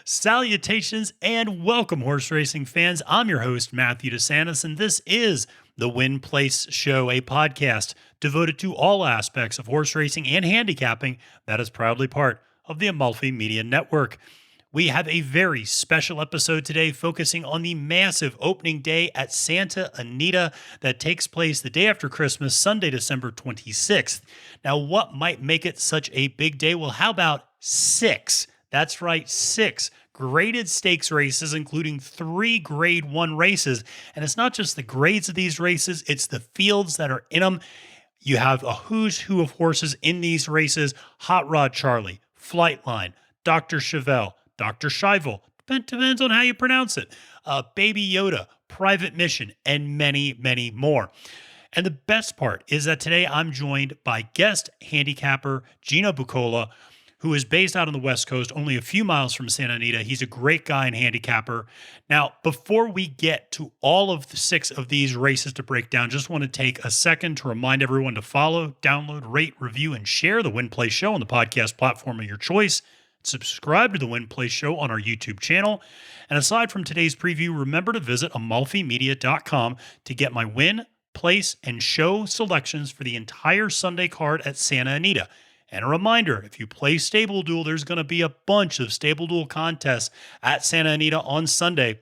Salutations and welcome, horse racing fans. I'm your host, Matthew DeSantis, and this is the Win Place Show, a podcast devoted to all aspects of horse racing and handicapping that is proudly part of the Amalfi Media Network. We have a very special episode today focusing on the massive opening day at Santa Anita that takes place the day after Christmas, Sunday, December 26th. Now, what might make it such a big day? Well, how about six? That's right, six graded stakes races, including 3 Grade 1 races. And it's not just the grades of these races, it's the fields that are in them. You have a who's who of horses in these races: Hot Rod Charlie, Flightline, Dr. Schivel, Dr. Schivel, depends on how you pronounce it, Baby Yoda, Private Mission, and many, many more. And the best part is that today I'm joined by guest handicapper Gino Buccola, who is based out on the West Coast, only a few miles from Santa Anita. He's a great guy and handicapper. Now, before we get to all of the 6 of these races to break down, just want to take a second to remind everyone to follow, download, rate, review, and share the Win Play Show on the podcast platform of your choice. Subscribe to the Win Play Show on our YouTube channel. And aside from today's preview, remember to visit amalfimedia.com to get my win, place, and show selections for the entire Sunday card at Santa Anita. And a reminder, if you play Stable Duel, there's going to be a bunch of Stable Duel contests at Santa Anita on Sunday.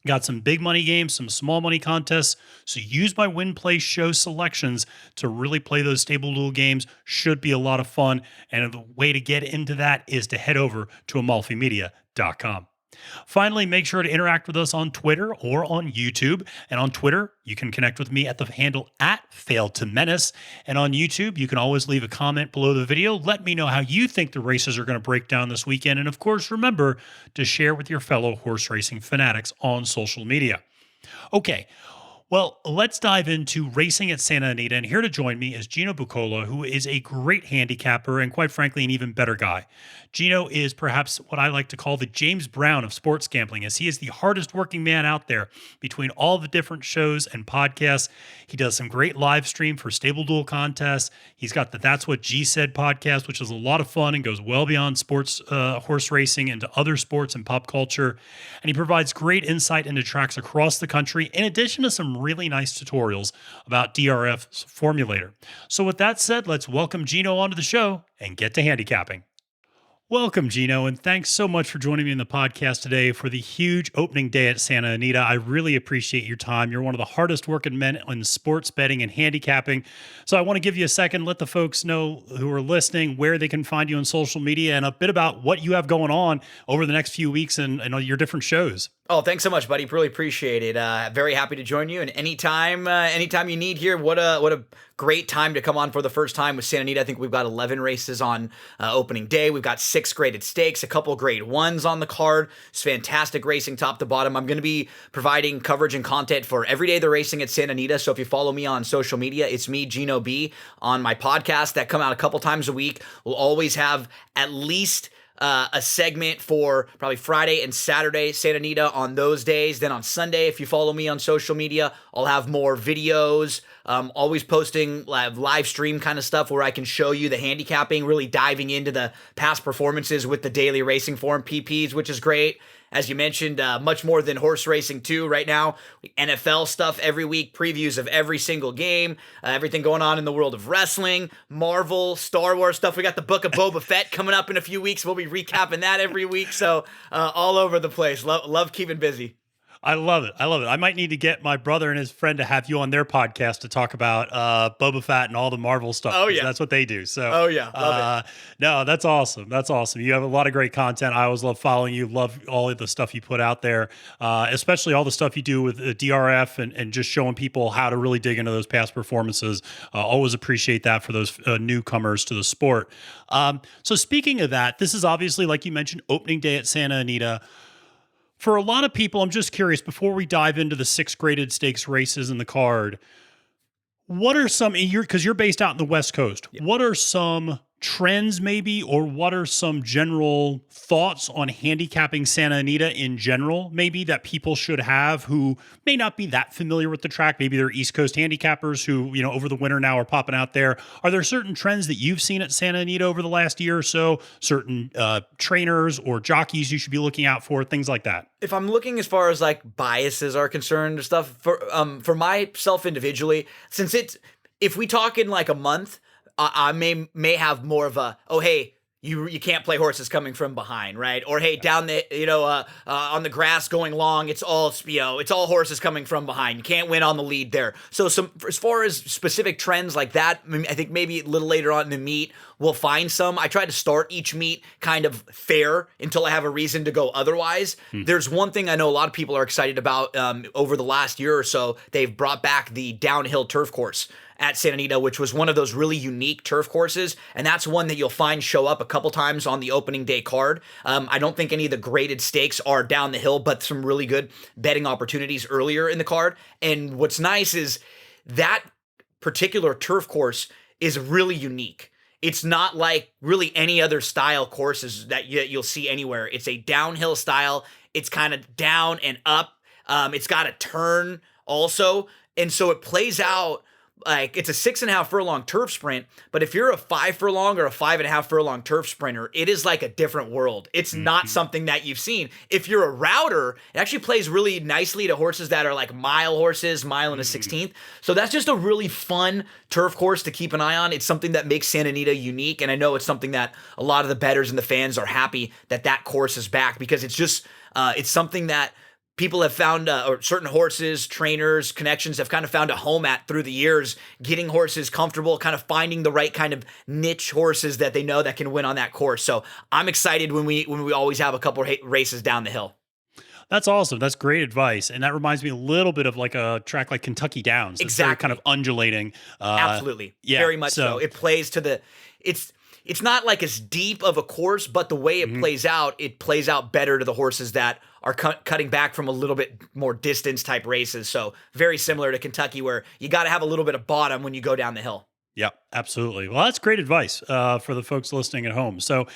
Got some big money games, some small money contests. So use my Win Play Show selections to really play those Stable Duel games. Should be a lot of fun. And the way to get into that is to head over to amalfimedia.com. Finally, make sure to interact with us on Twitter or on YouTube. And on Twitter, you can connect with me at the handle @FailToMenace. And on YouTube, you can always leave a comment below the video. Let me know how you think the races are going to break down this weekend. And of course, remember to share with your fellow horse racing fanatics on social media. Okay. Well, let's dive into racing at Santa Anita, and here to join me is Gino Buccola, who is a great handicapper and, quite frankly, an even better guy. Gino is perhaps what I like to call the James Brown of sports gambling, as he is the hardest working man out there between all the different shows and podcasts. He does some great live stream for Stable Duel contests. He's got the That's What G Said podcast, which is a lot of fun and goes well beyond sports, horse racing, into other sports and pop culture. And he provides great insight into tracks across the country, in addition to some really nice tutorials about DRF's formulator. So with that said, let's welcome Gino onto the show and get to handicapping. Welcome, Gino, and thanks so much for joining me in the podcast today for the huge opening day at Santa Anita. I really appreciate your time. You're one of the hardest working men in sports betting and handicapping. So I want to give you a second, let the folks know who are listening where they can find you on social media and a bit about what you have going on over the next few weeks and your different shows. Oh, thanks so much, buddy. Really appreciate it. Very happy to join you. And anytime you need here, what a great time to come on for the first time with Santa Anita. I think we've got 11 races on opening day. We've got 6 graded stakes, a couple grade 1s on the card. It's fantastic racing top to bottom. I'm going to be providing coverage and content for every day they're racing at Santa Anita. So if you follow me on social media, it's me, Gino B, on my podcast that come out a couple times a week. We'll always have at least a segment for probably Friday and Saturday, Santa Anita on those days. Then on Sunday, if you follow me on social media, I'll have more videos, always posting live stream kind of stuff where I can show you the handicapping, really diving into the past performances with the daily racing form PPs, which is great. As you mentioned, much more than horse racing too right now. NFL stuff every week, previews of every single game, everything going on in the world of wrestling, Marvel, Star Wars stuff. We got the Book of Boba Fett coming up in a few weeks. We'll be recapping that every week. So all over the place. Love keeping busy. I love it. I might need to get my brother and his friend to have you on their podcast to talk about Boba Fett and all the Marvel stuff. Oh, yeah. That's what they do. So, love it. No, that's awesome. That's awesome. You have a lot of great content. I always love following you. Love all of the stuff you put out there, especially all the stuff you do with DRF and just showing people how to really dig into those past performances. Always appreciate that for those newcomers to the sport. So speaking of that, this is obviously, like you mentioned, opening day at Santa Anita. For a lot of people, I'm just curious, before we dive into the 6 graded stakes races in the card, what are some, because you're based out in the West Coast, What are some trends maybe, or what are some general thoughts on handicapping Santa Anita in general, maybe that people should have who may not be that familiar with the track? Maybe they're East Coast handicappers who, over the winter now are popping out there. Are there certain trends that you've seen at Santa Anita over the last year or so? Certain trainers or jockeys you should be looking out for, things like that? If I'm looking as far as like biases are concerned or stuff, for myself individually, if we talk in like a month, I may have more of a, oh, hey, you can't play horses coming from behind, right? Or hey, down the on the grass going long, it's all horses coming from behind. You can't win on the lead there. So as far as specific trends like that, I think maybe a little later on in the meet we'll find some. I try to start each meet kind of fair until I have a reason to go otherwise. There's one thing I know a lot of people are excited about over the last year or so. They've brought back the downhill turf course at Santa Anita, which was one of those really unique turf courses, and that's one that you'll find show up a couple times on the opening day card. I don't think any of the graded stakes are down the hill, but some really good betting opportunities earlier in the card. And what's nice is that particular turf course is really unique. It's not like really any other style courses that you'll see anywhere. It's a downhill style. It's kind of down and up. It's got a turn also, and so it plays out like it's a 6.5 furlong turf sprint, but if you're a 5 furlong or a 5.5 furlong turf sprinter, it is like a different world. It's not something that you've seen. If you're a router, it actually plays really nicely to horses that are like mile horses, mile and a 16th. So that's just a really fun turf course to keep an eye on. It's something that makes Santa Anita unique, and I know it's something that a lot of the bettors and the fans are happy that course is back, because it's just it's something that people have found, or certain horses, trainers, connections have kind of found a home at through the years, getting horses comfortable, kind of finding the right kind of niche horses that they know that can win on that course. So I'm excited when we always have a couple races down the hill. That's awesome. That's great advice. And that reminds me a little bit of like a track like Kentucky Downs. It's very kind of undulating. Absolutely. Yeah, very much so. It plays to it's not like as deep of a course, but the way it plays out better to the horses that are cutting back from a little bit more distance type races. So very similar to Kentucky, where you got to have a little bit of bottom when you go down the hill. Yeah, absolutely. Well, that's great advice for the folks listening at home. So,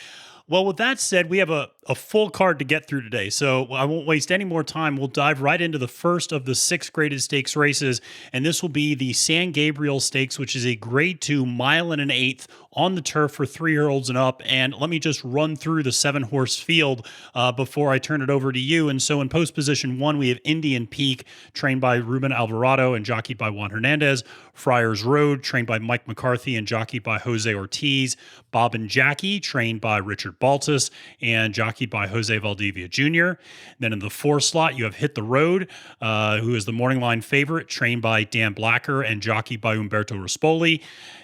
well, with that said, we have a full card to get through today, so I won't waste any more time. We'll dive right into the first of the 6 graded stakes races, and this will be the San Gabriel Stakes, which is a grade 2 mile and an eighth on the turf for 3-year-olds and up. And let me just run through the 7-horse field before I turn it over to you. And so in post position 1, we have Indian Peak, trained by Ruben Alvarado and jockeyed by Juan Hernandez. Friars Road, trained by Mike McCarthy and jockeyed by Jose Ortiz. Bob and Jackie, trained by Richard Baltus and jockeyed by Jose Valdivia Jr. Then in the 4 slot, you have Hit the Road, who is the morning line favorite, trained by Dan Blacker and jockeyed by Umberto Rispoli.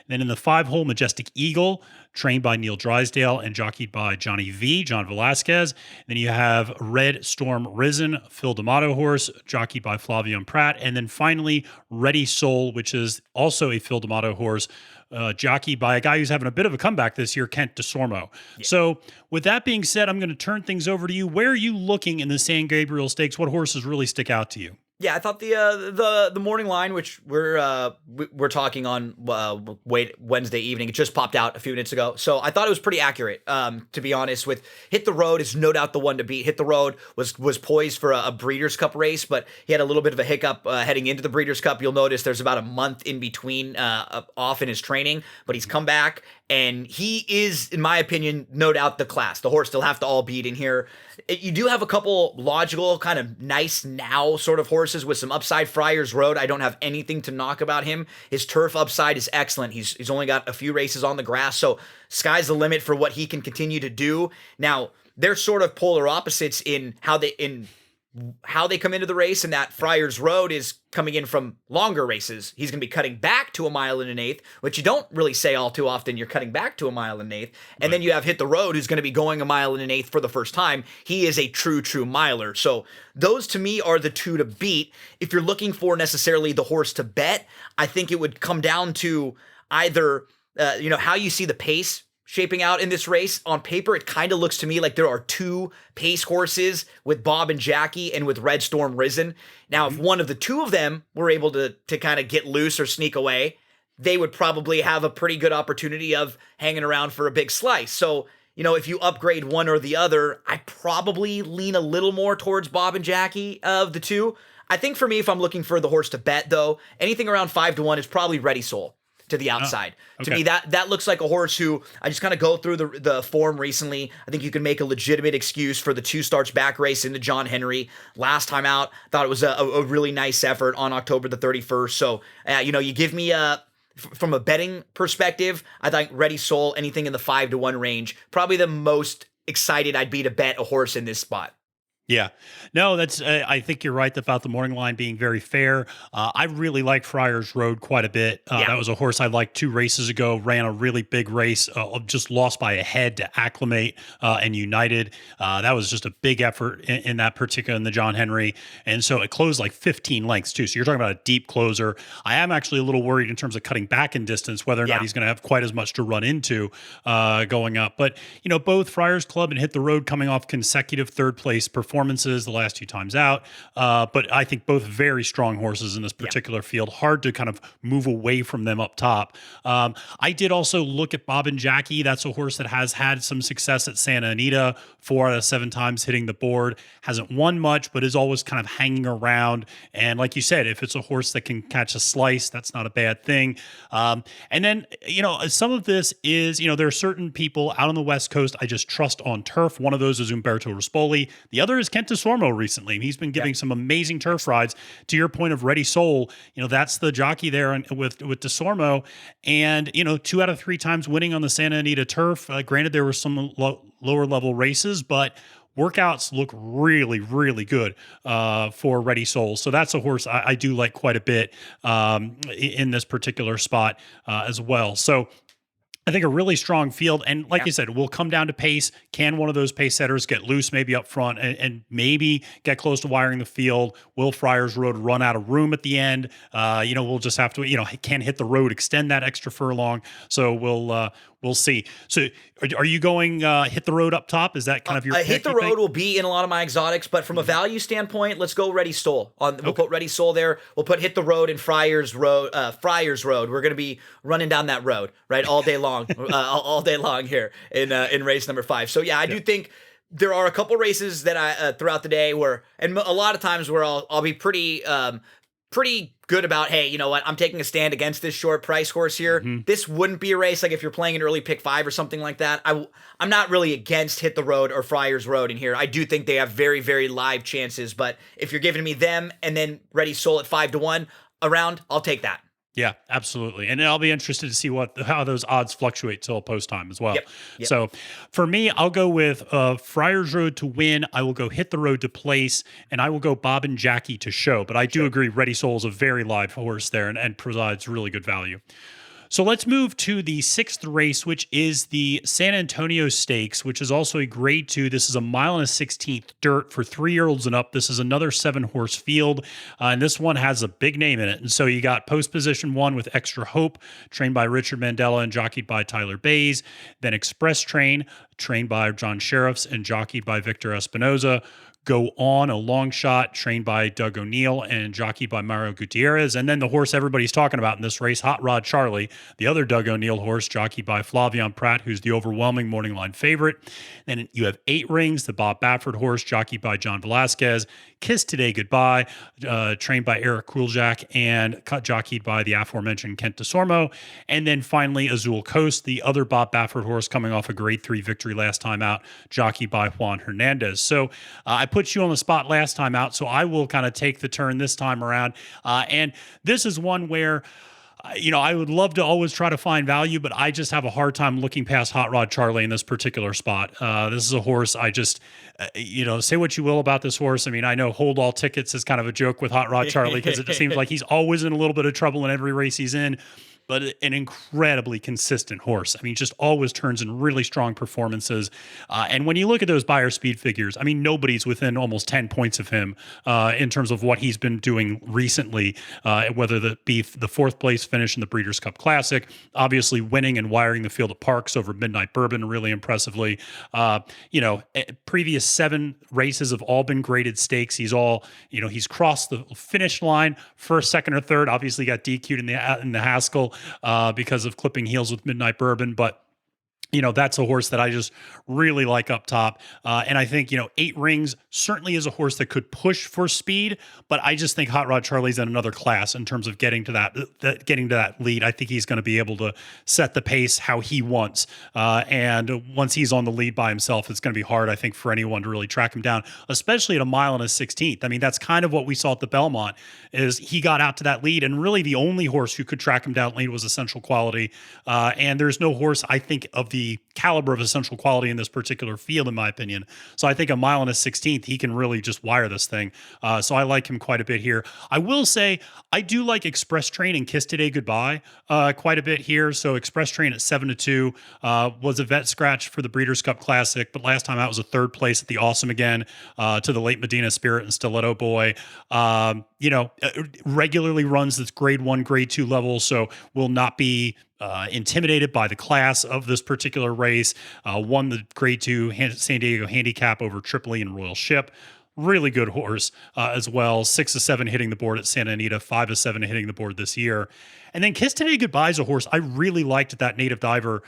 Then in the 5-hole, Majestic Eagle, trained by Neil Drysdale and jockeyed by Johnny V, John Velasquez. Then you have Red Storm Risen, Phil D'Amato horse, jockeyed by Flavian Pratt. And then finally, Ready Soul, which is also a Phil D'Amato horse, jockeyed by a guy who's having a bit of a comeback this year, Kent DeSormo. Yeah. So with that being said, I'm going to turn things over to you. Where are you looking in the San Gabriel Stakes? What horses really stick out to you? Yeah, I thought the morning line, which we're talking on Wednesday evening, it just popped out a few minutes ago. So I thought it was pretty accurate. To be honest, with Hit the Road is no doubt the one to beat. Hit the Road was poised for a Breeders' Cup race, but he had a little bit of a hiccup heading into the Breeders' Cup. You'll notice there's about a month in between off in his training, but he's come back. And he is, in my opinion, no doubt the class. The horse still have to all beat in here. You do have a couple logical, kind of nice now sort of horses with some upside. Friars Road, I don't have anything to knock about him. His turf upside is excellent. He's only got a few races on the grass, so sky's the limit for what he can continue to do. Now, they're sort of polar opposites in how they come into the race, and that Friars Road is coming in from longer races. He's going to be cutting back to a mile and an eighth, which you don't really say all too often. You're cutting back to a mile and an eighth. And then you have Hit the Road, who's going to be going a mile and an eighth for the first time. He is a true miler. So those to me are the two to beat. If you're looking for necessarily the horse to bet, I think it would come down to either, how you see the pace shaping out in this race. On paper, it kind of looks to me like there are 2 pace horses with Bob and Jackie and with Red Storm Risen. Now, if one of the 2 of them were able to kind of get loose or sneak away, they would probably have a pretty good opportunity of hanging around for a big slice. So, if you upgrade one or the other, I probably lean a little more towards Bob and Jackie of the two. I think for me, if I'm looking for the horse to bet, though, anything around 5-1 is probably Ready Soul to the outside. Okay. To me, that looks like a horse who I just kind of go through the form recently. I think you can make a legitimate excuse for the 2 starts back race into John Henry. Last time out, thought it was a really nice effort on October the 31st. So, you give me from a betting perspective, I think Ready Soul, anything in the 5-1 range, probably the most excited I'd be to bet a horse in this spot. Yeah, no, that's. I think you're right about the morning line being very fair. I really like Friars Road quite a bit. That was a horse I liked 2 races ago. Ran a really big race. Just lost by a head to Acclimate and United. That was just a big effort in that particular in the John Henry, and so it closed like 15 lengths too. So you're talking about a deep closer. I am actually a little worried in terms of cutting back in distance, whether or not he's going to have quite as much to run into going up. But both Friars Club and Hit the Road coming off consecutive 3rd place performances the last 2 times out. But I think both very strong horses in this particular field. Hard to kind of move away from them up top. I did also look at Bob and Jackie. That's a horse that has had some success at Santa Anita, 4 out of 7 times hitting the board. Hasn't won much, but is always kind of hanging around. And like you said, if it's a horse that can catch a slice, that's not a bad thing. And then, some of this is, there are certain people out on the West Coast I just trust on turf. One of those is Umberto Rispoli. The other is Kent DeSormo recently. He's been giving some amazing turf rides. To your point of Ready Soul, that's the jockey there with DeSormo. And, 2 out of 3 times winning on the Santa Anita turf. Granted, there were some lower level races, but workouts look really, really good for Ready Soul. So that's a horse I do like quite a bit in this particular spot as well. So I think a really strong field. And like you said, we'll come down to pace. Can one of those pace setters get loose maybe up front and maybe get close to wiring the field? Will Friars Road run out of room at the end? We'll just have to, can Hit the Road extend that extra furlong? So we'll see. So are you going Hit the Road up top? Is that kind of your pick, Hit the Road will be in a lot of my exotics, but from a value standpoint, let's go Ready Soul. We'll put Ready Soul there. We'll put Hit the Road and Friars Road. We're going to be running down that road, right, all day long, all day long here in race number 5. So I do think there are a couple races that I throughout the day where, and a lot of times where I'll be pretty good about, hey, you know what, I'm taking a stand against this short price horse here. This wouldn't be a race like if you're playing an early pick 5 or something like that. I'm not really against Hit the Road or Friars Road in here. I do think they have very, very live chances, but if you're giving me them and then Ready Soul at 5-1 around, I'll take that. Yeah, absolutely. And I'll be interested to see how those odds fluctuate till post time as well. Yep. So for me, I'll go with Friars Road to win. I will go Hit the Road to place, and I will go Bob and Jackie to show. But I do agree Ready Soul is a very live horse there and provides really good value. So let's move to the 6th race, which is the San Antonio Stakes, which is also a grade 2. This is a 1.16 miles dirt for 3-year-olds and up. This is another 7-horse field, and this one has a big name in it. And so you got post position 1 with Extra Hope, trained by Richard Mandela and jockeyed by Tyler Bays. Then Express Train, trained by John Sheriffs and jockeyed by Victor Espinoza. Go On, a long shot, trained by Doug O'Neill and jockeyed by Mario Gutierrez. And then the horse everybody's talking about in this race, Hot Rod Charlie, the other Doug O'Neill horse, jockeyed by Flavian Pratt, who's the overwhelming morning line favorite. Then you have 8 Rings, the Bob Baffert horse, jockeyed by John Velasquez. Kiss Today Goodbye, trained by Eric Kuljak and jockeyed by the aforementioned Kent DeSormo. And then finally, Azul Coast, the other Bob Baffert horse coming off a grade 3 victory last time out, jockeyed by Juan Hernandez. So I put you on the spot last time out, so I will kind of take the turn this time around. And this is one where I would love to always try to find value, but I just have a hard time looking past Hot Rod Charlie in this particular spot. This is a horse I just, say what you will about this horse. I mean, I know Hold All Tickets is kind of a joke with Hot Rod Charlie because it seems like he's always in a little bit of trouble in every race he's in. But an incredibly consistent horse. I mean, just always turns in really strong performances. And when you look at those Beyer speed figures, I mean, nobody's within almost 10 points of him in terms of what he's been doing recently, whether that be the 4th place finish in the Breeders' Cup Classic, obviously winning and wiring the field at Parks over Midnight Bourbon really impressively. Previous 7 races have all been graded stakes. He's crossed the finish line, first, second, or third. Obviously got DQ'd in the Haskell. because of clipping heels with Midnight Bourbon, but that's a horse that I just really like up top. And I think, 8 Rings certainly is a horse that could push for speed, but I just think Hot Rod Charlie's in another class in terms of getting to that lead. I think he's going to be able to set the pace how he wants. And once he's on the lead by himself, it's going to be hard, I think, for anyone to really track him down, especially at a mile and a 16th. I mean, that's kind of what we saw at the Belmont is he got out to that lead, and really the only horse who could track him down lead was Essential Quality. And there's no horse, I think, of the caliber of Essential Quality in this particular field, in my opinion. So I think a mile and a 16th, he can really just wire this thing. So I like him quite a bit here. I will say I do like Express Train and Kiss Today Goodbye quite a bit here. So Express Train at 7-2 was a vet scratch for the Breeders' Cup Classic, but last time out was a 3rd place at the Awesome Again to the late Medina Spirit and Stiletto Boy. Regularly runs this grade 1, grade 2 level, so will not be intimidated by the class of this particular race. Won the grade 2 San Diego handicap over Tripoli and Royal Ship. Really good horse as well. 6-7 hitting the board at Santa Anita, 5-7 hitting the board this year. And then Kiss Today Goodbye is a horse I really liked at that Native Diver.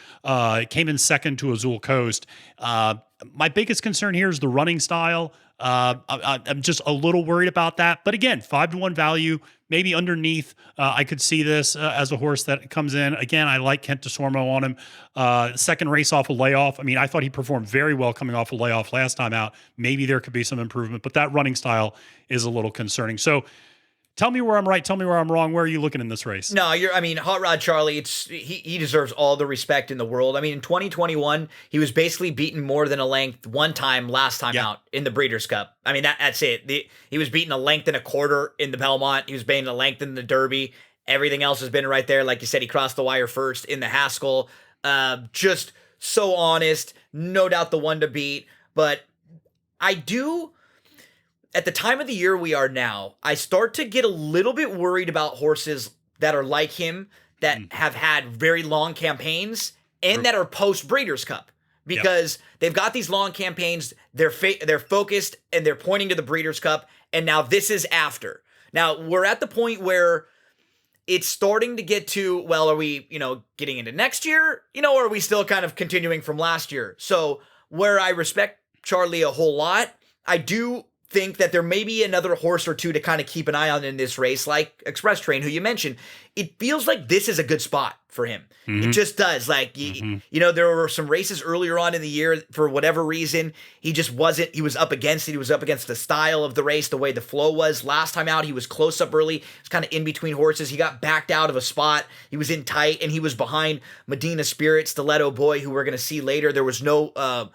Came in second to Azul Coast. My biggest concern here is the running style. I'm just a little worried about that. But again, 5-1 value, maybe underneath. I could see this as a horse that comes in. Again, I like Kent DeSormo on him. Second race off a layoff. I mean, I thought he performed very well coming off a layoff last time out. Maybe there could be some improvement, but that running style is a little concerning. So tell me where I'm right. Tell me where I'm wrong. Where are you looking in this race? No, Hot Rod Charlie, he deserves all the respect in the world. I mean, in 2021, he was basically beaten more than a length one time last time out in the Breeders' Cup. I mean, that's it. He was beaten a length and a quarter in the Belmont. He was beaten a length in the Derby. Everything else has been right there. Like you said, he crossed the wire first in the Haskell. Just so honest. No doubt the one to beat. But at the time of the year we are now, I start to get a little bit worried about horses that are like him, that have had very long campaigns and that are post Breeders' Cup, because they've got these long campaigns. They're focused and they're pointing to the Breeders' Cup. And now this is after. Now we're at the point where it's starting to get to, well, are we, getting into next year, or are we still kind of continuing from last year? So where I respect Charlie a whole lot, I do think that there may be another horse or two to kind of keep an eye on in this race, like Express Train, who you mentioned. It feels like this is a good spot for him. It just does. Like, there were some races earlier on in the year, for whatever reason, he was up against it. He was up against the style of the race, the way the flow was. Last time out, he was close up early. He was kind of in between horses. He got backed out of a spot. He was in tight, and he was behind Medina Spirit, Stiletto Boy, who we're going to see later. There was no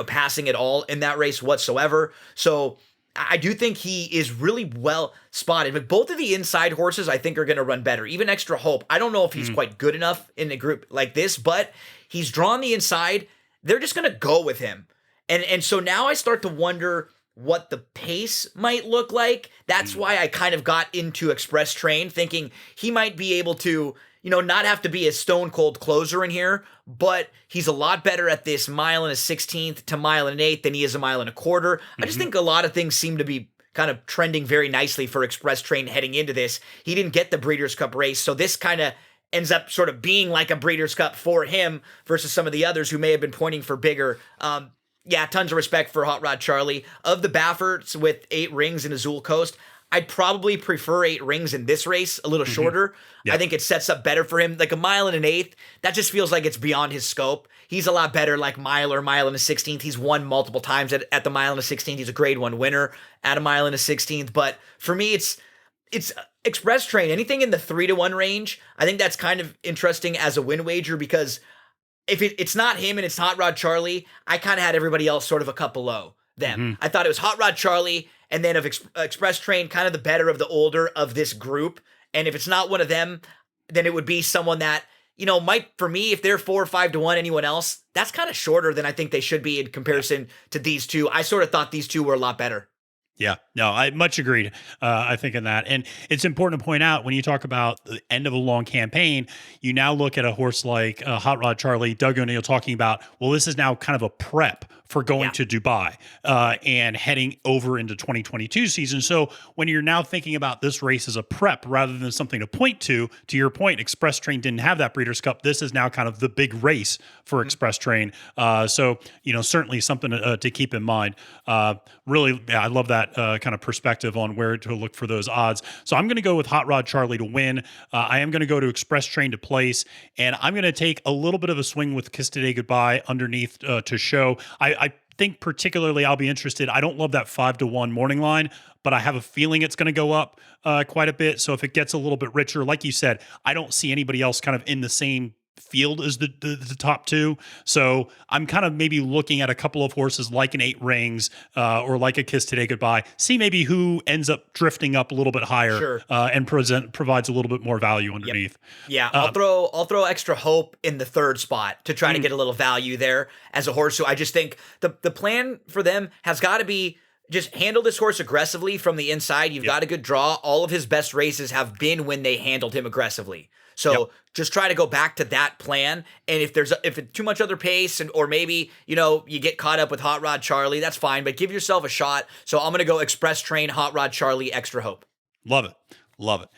passing at all in that race whatsoever. So I do think he is really well spotted. But both of the inside horses, I think, are going to run better. Even Extra Hope, I don't know if he's quite good enough in a group like this, but he's drawn the inside. They're just going to go with him. And so now I start to wonder what the pace might look like. That's why I kind of got into Express Train, thinking he might be able to, not have to be a stone cold closer in here, but he's a lot better at this mile and a 16th to mile and an 8th than he is a mile and a quarter. I just think a lot of things seem to be kind of trending very nicely for Express Train heading into this. He didn't get the Breeders' Cup race, so this kind of ends up sort of being like a Breeders' Cup for him versus some of the others who may have been pointing for bigger. Tons of respect for Hot Rod Charlie. Of the Bafferts with 8 Rings in Azul Coast, I'd probably prefer 8 Rings in this race, a little shorter. I think it sets up better for him. Like a mile and an 8th, that just feels like it's beyond his scope. He's a lot better like mile and a 16th. He's won multiple times at the mile and a 16th. He's a grade 1 winner at a mile and a 16th. But for me, it's Express Train. Anything in the 3-1 range, I think that's kind of interesting as a win wager, because if it's not him and it's Hot Rod Charlie, I kind of had everybody else sort of a cup below them. I thought it was Hot Rod Charlie, and then of Express Train, kind of the better of the older of this group. And if it's not one of them, then it would be someone that, might, for me, if they're 4 or 5-1, anyone else, that's kind of shorter than I think they should be in comparison to these two. I sort of thought these two were a lot better. Yeah, no, I much agreed. I think in that. And it's important to point out, when you talk about the end of a long campaign, you now look at a horse like Hot Rod Charlie, Doug O'Neill talking about, well, this is now kind of a prep for going Yeah. to Dubai and heading over into 2022 season. So when you're now thinking about this race as a prep rather than something to point to your point, Express Train didn't have that Breeders' Cup. This is now kind of the big race for Express Train. So, certainly something to keep in mind. Really, I love that kind of perspective on where to look for those odds. So I'm going to go with Hot Rod Charlie to win. I am going to go to Express Train to place, and I'm going to take a little bit of a swing with Kiss Today Goodbye underneath to show. I think particularly I'll be interested. I don't love that 5-1 morning line, but I have a feeling it's going to go up quite a bit. So if it gets a little bit richer, like you said, I don't see anybody else kind of in the same field as the top two. So I'm kind of maybe looking at a couple of horses like an 8 Rings or like a Kiss Today Goodbye, see maybe who ends up drifting up a little bit higher. Sure. And provides a little bit more value underneath. Yep. Yeah, I'll throw extra hope in the third spot to try to get a little value there as a horse who I just think the plan for them has got to be just handle this horse aggressively from the inside. You've got a good draw. All of his best races have been when they handled him aggressively. So just try to go back to that plan. And if it's too much other pace or maybe, you get caught up with Hot Rod Charlie, that's fine, but give yourself a shot. So I'm going to go Express Train, Hot Rod Charlie, extra hope. Love it. Love it.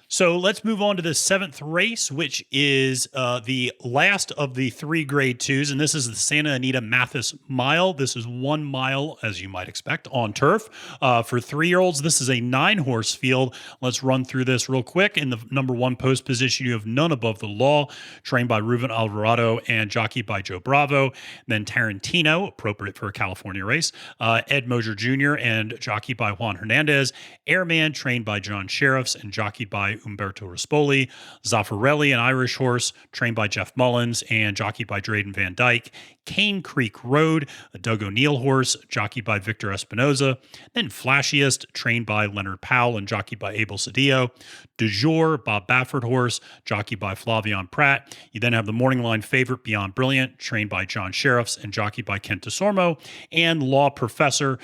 So let's move on to the 7th race, which is the last of the 3 grade 2s. And this is the Santa Anita Mathis Mile. This is 1 mile, as you might expect, on turf. For 3-year-olds, this is a 9-horse field. Let's run through this real quick. In the number 1 post position, you have None Above the Law, trained by Ruben Alvarado and jockeyed by Joe Bravo. Then Tarantino, appropriate for a California race. Ed Mosier Jr. and jockeyed by Juan Hernandez. Airman, trained by John Sheriffs and jockeyed by Umberto Rispoli. Zaffarelli, an Irish horse, trained by Jeff Mullins and jockeyed by Drayden Van Dyke. Cane Creek Road, a Doug O'Neill horse, jockeyed by Victor Espinoza. Then Flashiest, trained by Leonard Powell and jockeyed by Abel Cedillo. Du Jour, Bob Baffert horse, jockeyed by Flavion Pratt. You then have the morning line favorite, Beyond Brilliant, trained by John Sheriffs and jockeyed by Kent DeSormo. And Law Professor,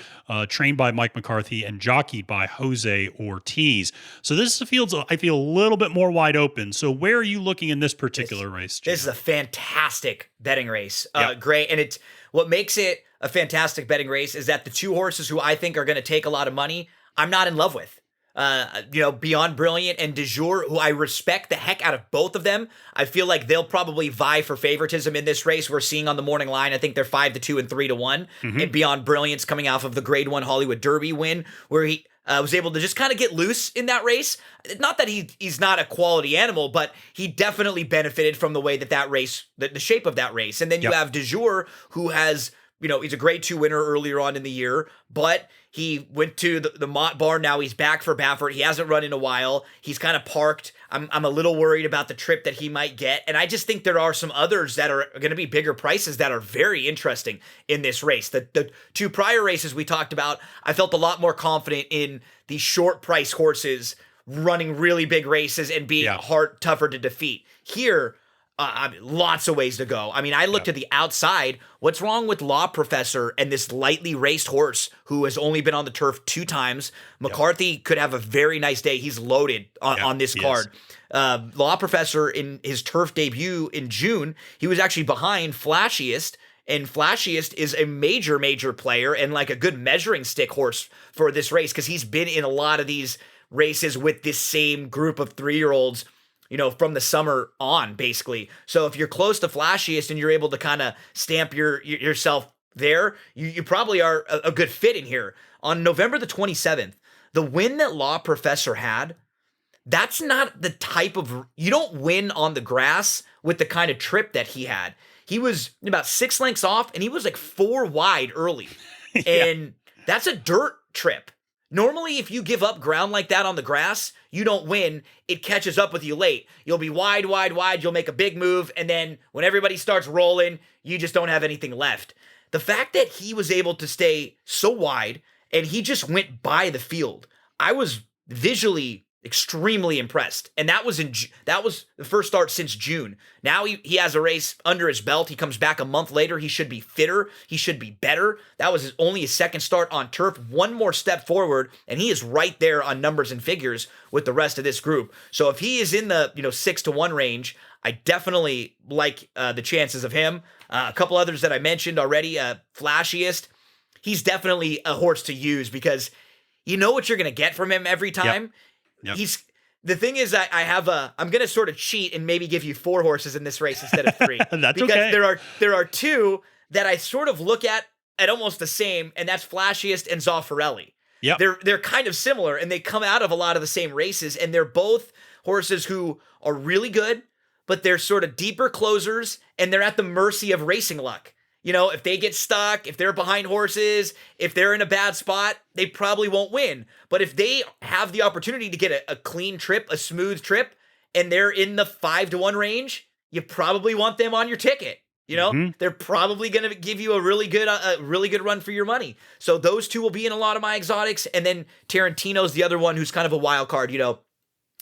trained by Mike McCarthy and jockeyed by Jose Ortiz. So this field's, I feel, a little bit more wide open. So where are you looking in this particular race, Gino? This is a fantastic betting race. Great. And it's what makes it a fantastic betting race is that the 2 horses who I think are going to take a lot of money, I'm not in love with. Beyond Brilliant and Du Jour, who I respect the heck out of both of them. I feel like they'll probably vie for favoritism in this race. We're seeing on the morning line, I think they're 5-2 and 3-1. And Beyond Brilliant's coming off of the Grade 1 Hollywood Derby win, where he was able to just kind of get loose in that race. Not that he's not a quality animal, but he definitely benefited from the way that race, the shape of that race. And then you have Du Jour, who has, he's a Grade 2 winner earlier on in the year, but he went to the Mott Bar. Now he's back for Baffert. He hasn't run in a while. He's kind of parked. I'm a little worried about the trip that he might get. And I just think there are some others that are going to be bigger prices that are very interesting in this race. The 2 prior races we talked about, I felt a lot more confident in the short price horses running really big races and being tougher to defeat. Here, lots of ways to go. I mean, I looked at the outside. What's wrong with Law Professor and this lightly raced horse who has only been on the turf 2 times? McCarthy could have a very nice day. He's loaded on this card. Law Professor, in his turf debut in June, he was actually behind Flashiest. And Flashiest is a major, major player and like a good measuring stick horse for this race because he's been in a lot of these races with this same group of 3-year-olds from the summer on, basically. So if you're close to Flashiest and you're able to kind of stamp yourself there, you probably are a good fit in here. On November the 27th, the win that Law Professor had, that's not the type of, you don't win on the grass with the kind of trip that he had. He was about 6 lengths off and he was like 4 wide early. And that's a dirt trip. Normally, if you give up ground like that on the grass, you don't win. It catches up with you late. You'll be wide, wide, wide. You'll make a big move. And then when everybody starts rolling, you just don't have anything left. The fact that he was able to stay so wide and he just went by the field, I was visually extremely impressed. And that was that was the first start since June. Now he has a race under his belt. He comes back a month later. He should be fitter. He should be better. That was only his second start on turf. One more step forward, and he is right there on numbers and figures with the rest of this group. So if he is in the 6-1 range, I definitely like the chances of him. A couple others that I mentioned already. Flashiest, he's definitely a horse to use because you know what you're going to get from him every time. Yep. The thing is, I'm going to sort of cheat and maybe give you 4 horses in this race instead of 3. That's because okay. there are 2 that I sort of look at almost the same, and that's Flashiest and Zaffarelli. Yep. They're kind of similar, and they come out of a lot of the same races, and they're both horses who are really good, but they're sort of deeper closers, and they're at the mercy of racing luck. If they get stuck, if they're behind horses, if they're in a bad spot, they probably won't win. But if they have the opportunity to get a clean trip, a smooth trip, and they're in the 5-1 range, you probably want them on your ticket. They're probably going to give you a really good run for your money. So those 2 will be in a lot of my exotics. And then Tarantino's the other one who's kind of a wild card.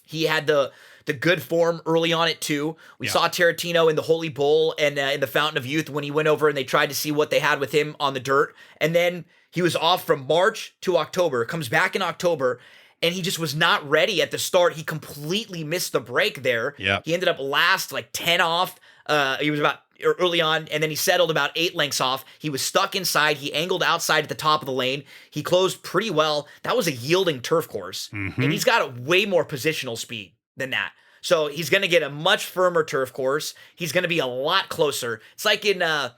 He had the good form early on it too. We saw Tarantino in the Holy Bull and in the Fountain of Youth when he went over and they tried to see what they had with him on the dirt. And then he was off from March to October, comes back in October, and he just was not ready at the start. He completely missed the break there. Yeah. He ended up last, like 10 off. He was about early on, and then he settled about 8 lengths off. He was stuck inside. He angled outside at the top of the lane. He closed pretty well. That was a yielding turf course, and he's got a way more positional speed than that. So he's going to get a much firmer turf course. He's going to be a lot closer. It's like in, I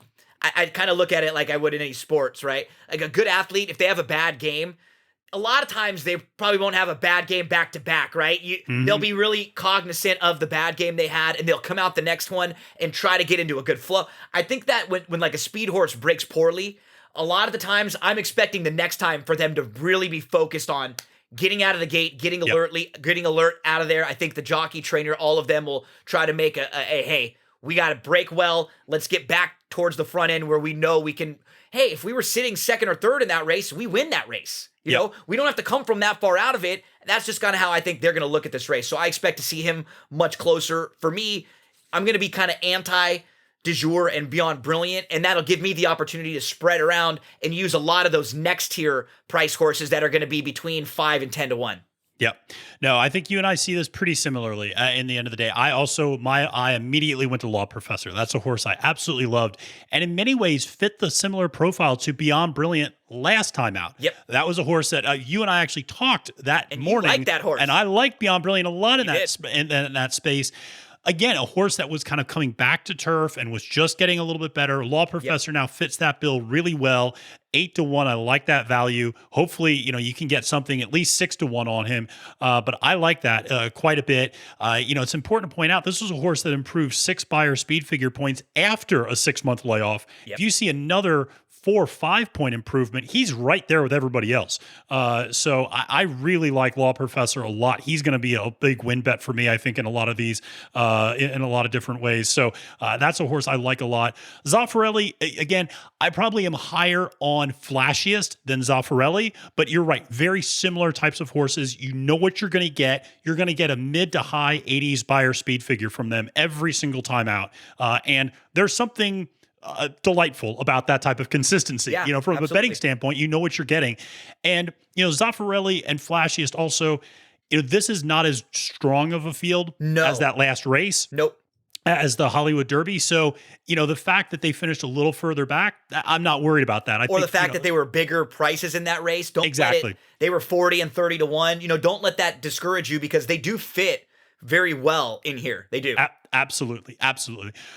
kind of look at it like I would in any sports, right? Like a good athlete, if they have a bad game, a lot of times they probably won't have a bad game back to back, right? They'll be really cognizant of the bad game they had, and they'll come out the next one and try to get into a good flow. I think that when like a speed horse breaks poorly, a lot of the times I'm expecting the next time for them to really be focused on getting out of the gate, getting alert out of there. I think the jockey trainer, all of them will try to make a hey, we got to break well. Let's get back towards the front end where we know we can. Hey, if we were sitting second or third in that race, we win that race. You know, we don't have to come from that far out of it. That's just kind of how I think they're going to look at this race. So I expect to see him much closer. For me, I'm going to be kind of anti du jour and Beyond Brilliant, and that'll give me the opportunity to spread around and use a lot of those next tier price horses that are going to be between 5 and 10-1. Yep. No, I think you and I see this pretty similarly. In the end of the day, I immediately went to Law Professor. That's a horse I absolutely loved, and in many ways fit the similar profile to Beyond Brilliant last time out. Yep. That was a horse that you and I actually talked that and morning. You liked that horse, and I liked Beyond Brilliant a lot in that space. Again, a horse that was kind of coming back to turf and was just getting a little bit better. Law Professor now fits that bill really well. 8-1, I like that value. Hopefully, you can get something at least 6-1 on him. But I like that quite a bit. It's important to point out this was a horse that improved 6 Beyer speed figure points after a 6-month layoff. Yep. If you see another 4 or 5 point improvement, he's right there with everybody else. So I really like Law Professor a lot. He's going to be a big win bet for me, I think, in a lot of these, in a lot of different ways. So that's a horse I like a lot. Zaffarelli, again, I probably am higher on Flashiest than Zaffarelli, but you're right. Very similar types of horses. You know what you're going to get. You're going to get a mid to high 80s Beyer speed figure from them every single time out. And there's something delightful about that type of consistency. Yeah, from absolutely. a betting standpoint, you know what you're getting. And, Zaffarelli and Flashiest also, this is not as strong of a field as that last race. Nope. As the Hollywood Derby. So, the fact that they finished a little further back, I'm not worried about that. I think, the fact that they were bigger prices in that race. Exactly. They were 40 and 30-1. Don't let that discourage you because they do fit very well in here. They do. Absolutely.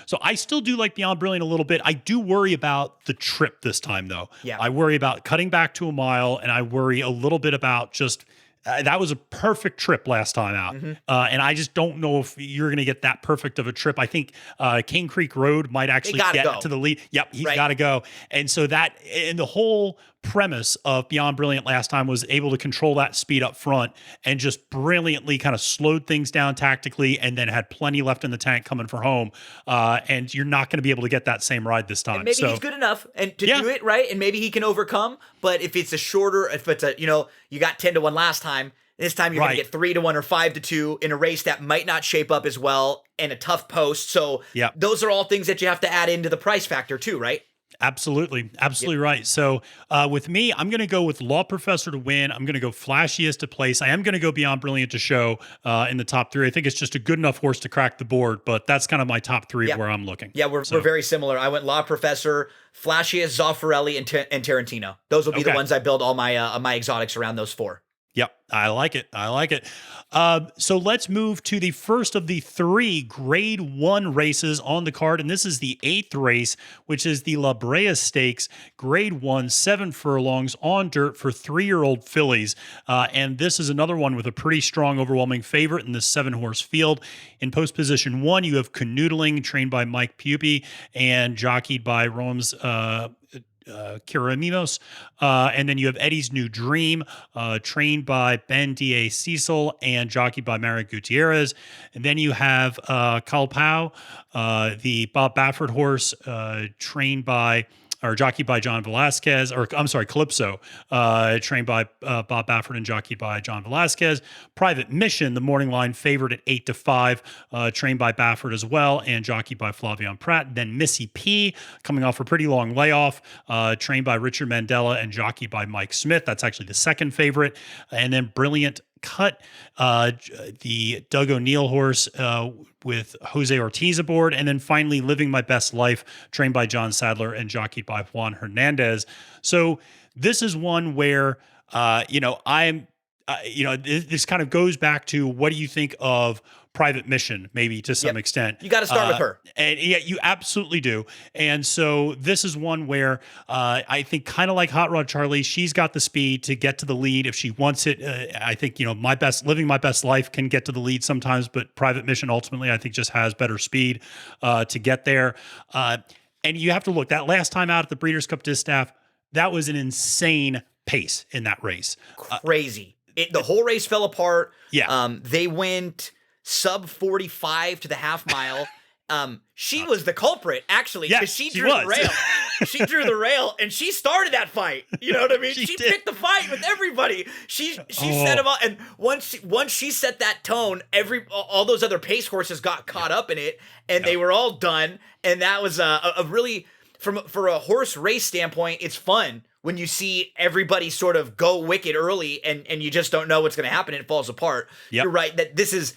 So I still do like Beyond Brilliant a little bit. I do worry about the trip this time, though. Yeah. I worry about cutting back to a mile, and I worry a little bit about just that was a perfect trip last time out. And I just don't know if you're going to get that perfect of a trip. I think Cane Creek Road might actually get to the lead. Yep, he's got to go. And so and the whole premise of Beyond Brilliant last time was able to control that speed up front and just brilliantly kind of slowed things down tactically and then had plenty left in the tank coming for home. And you're not going to be able to get that same ride this time. And maybe he's good enough and to do it, right? And maybe he can overcome. But if it's you got 10-1 last time, This time you're going to get 3-1 or 5-2 in a race that might not shape up as well and a tough post. So those are all things that you have to add into the price factor too, right? Absolutely. Absolutely right. So with me, I'm going to go with Law Professor to win. I'm going to go Flashiest to place. I am going to go Beyond Brilliant to show in the top 3. I think it's just a good enough horse to crack the board, but that's kind of my top 3 of where I'm looking. Yeah, we're very similar. I went Law Professor, Flashiest, Zaffarelli, and Tarantino. Those will be the ones I build all my exotics around those 4. Yep. I like it. So let's move to the first of the 3 grade 1 races on the card. And this is the 8th race, which is the Brea Stakes, grade 1, 7 furlongs on dirt for 3-year-old fillies. And this is another one with a pretty strong, overwhelming favorite in the 7-horse field. In post position 1, you have Canoodling, trained by Mike Pupi and jockeyed by Rome's Kiramimos. And then you have Eddie's New Dream, trained by Ben D.A. Cecil and jockeyed by Mary Gutierrez. And then you have Kalpau, the Bob Baffert horse, trained by or jockeyed by John Velasquez, or I'm sorry, Calypso, trained by Bob Baffert and jockeyed by John Velasquez. Private Mission, the morning line favorite at 8-5, trained by Baffert as well and jockeyed by Flavian Pratt. Then Missy P, coming off a pretty long layoff, trained by Richard Mandela and jockeyed by Mike Smith. That's actually the second favorite. And then Brilliant Cut, the Doug O'Neill horse with Jose Ortiz aboard, and then finally Living My Best Life, trained by John Sadler and jockeyed by Juan Hernandez. So this is one where this kind of goes back to what do you think of Private Mission, maybe to some extent. You got to start with her. And yeah, you absolutely do. And so this is one where I think kind of like Hot Rod Charlie, she's got the speed to get to the lead if she wants it. I think, Living My Best Life can get to the lead sometimes, but Private Mission ultimately I think just has better speed to get there. And you have to look, that last time out at the Breeders' Cup Distaff, that was an insane pace in that race. Crazy. The whole race fell apart. Yeah. They went sub 45 to the half mile. She was the culprit, actually, because she drew the rail. She drew the rail, and she started that fight. You know what I mean? She picked the fight with everybody. She set them up, and once she set that tone, all those other pace horses got caught up in it, and they were all done. And that was a really, for a horse race standpoint, it's fun when you see everybody sort of go wicked early, and you just don't know what's going to happen, and it falls apart. Yep. You're right that this is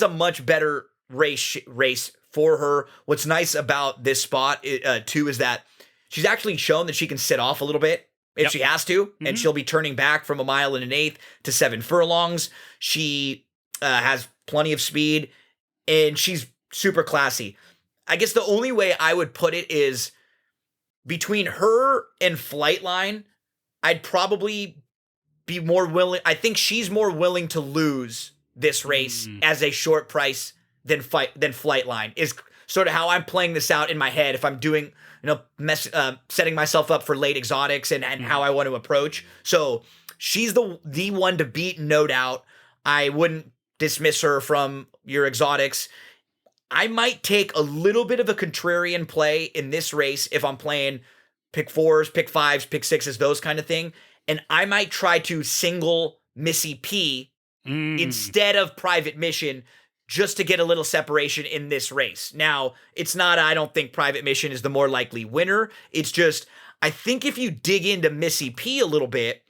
a much better race for her. What's nice about this spot, too, is that she's actually shown that she can sit off a little bit if she has to, and she'll be turning back from 1 1/8 to 7 furlongs. She has plenty of speed, and she's super classy. I guess the only way I would put it is between her and Flightline, I'd probably be more willing. I think she's more willing to lose this race as a short price than Flightline is sort of how I'm playing this out in my head. If I'm doing, setting myself up for late exotics and how I want to approach. So she's the one to beat, no doubt. I wouldn't dismiss her from your exotics. I might take a little bit of a contrarian play in this race if I'm playing pick 4s, pick 5s, pick 6s, those kind of thing. And I might try to single Missy P instead of Private Mission, just to get a little separation in this race. Now, it's not, I don't think Private Mission is the more likely winner. It's just, I think if you dig into Missy P a little bit,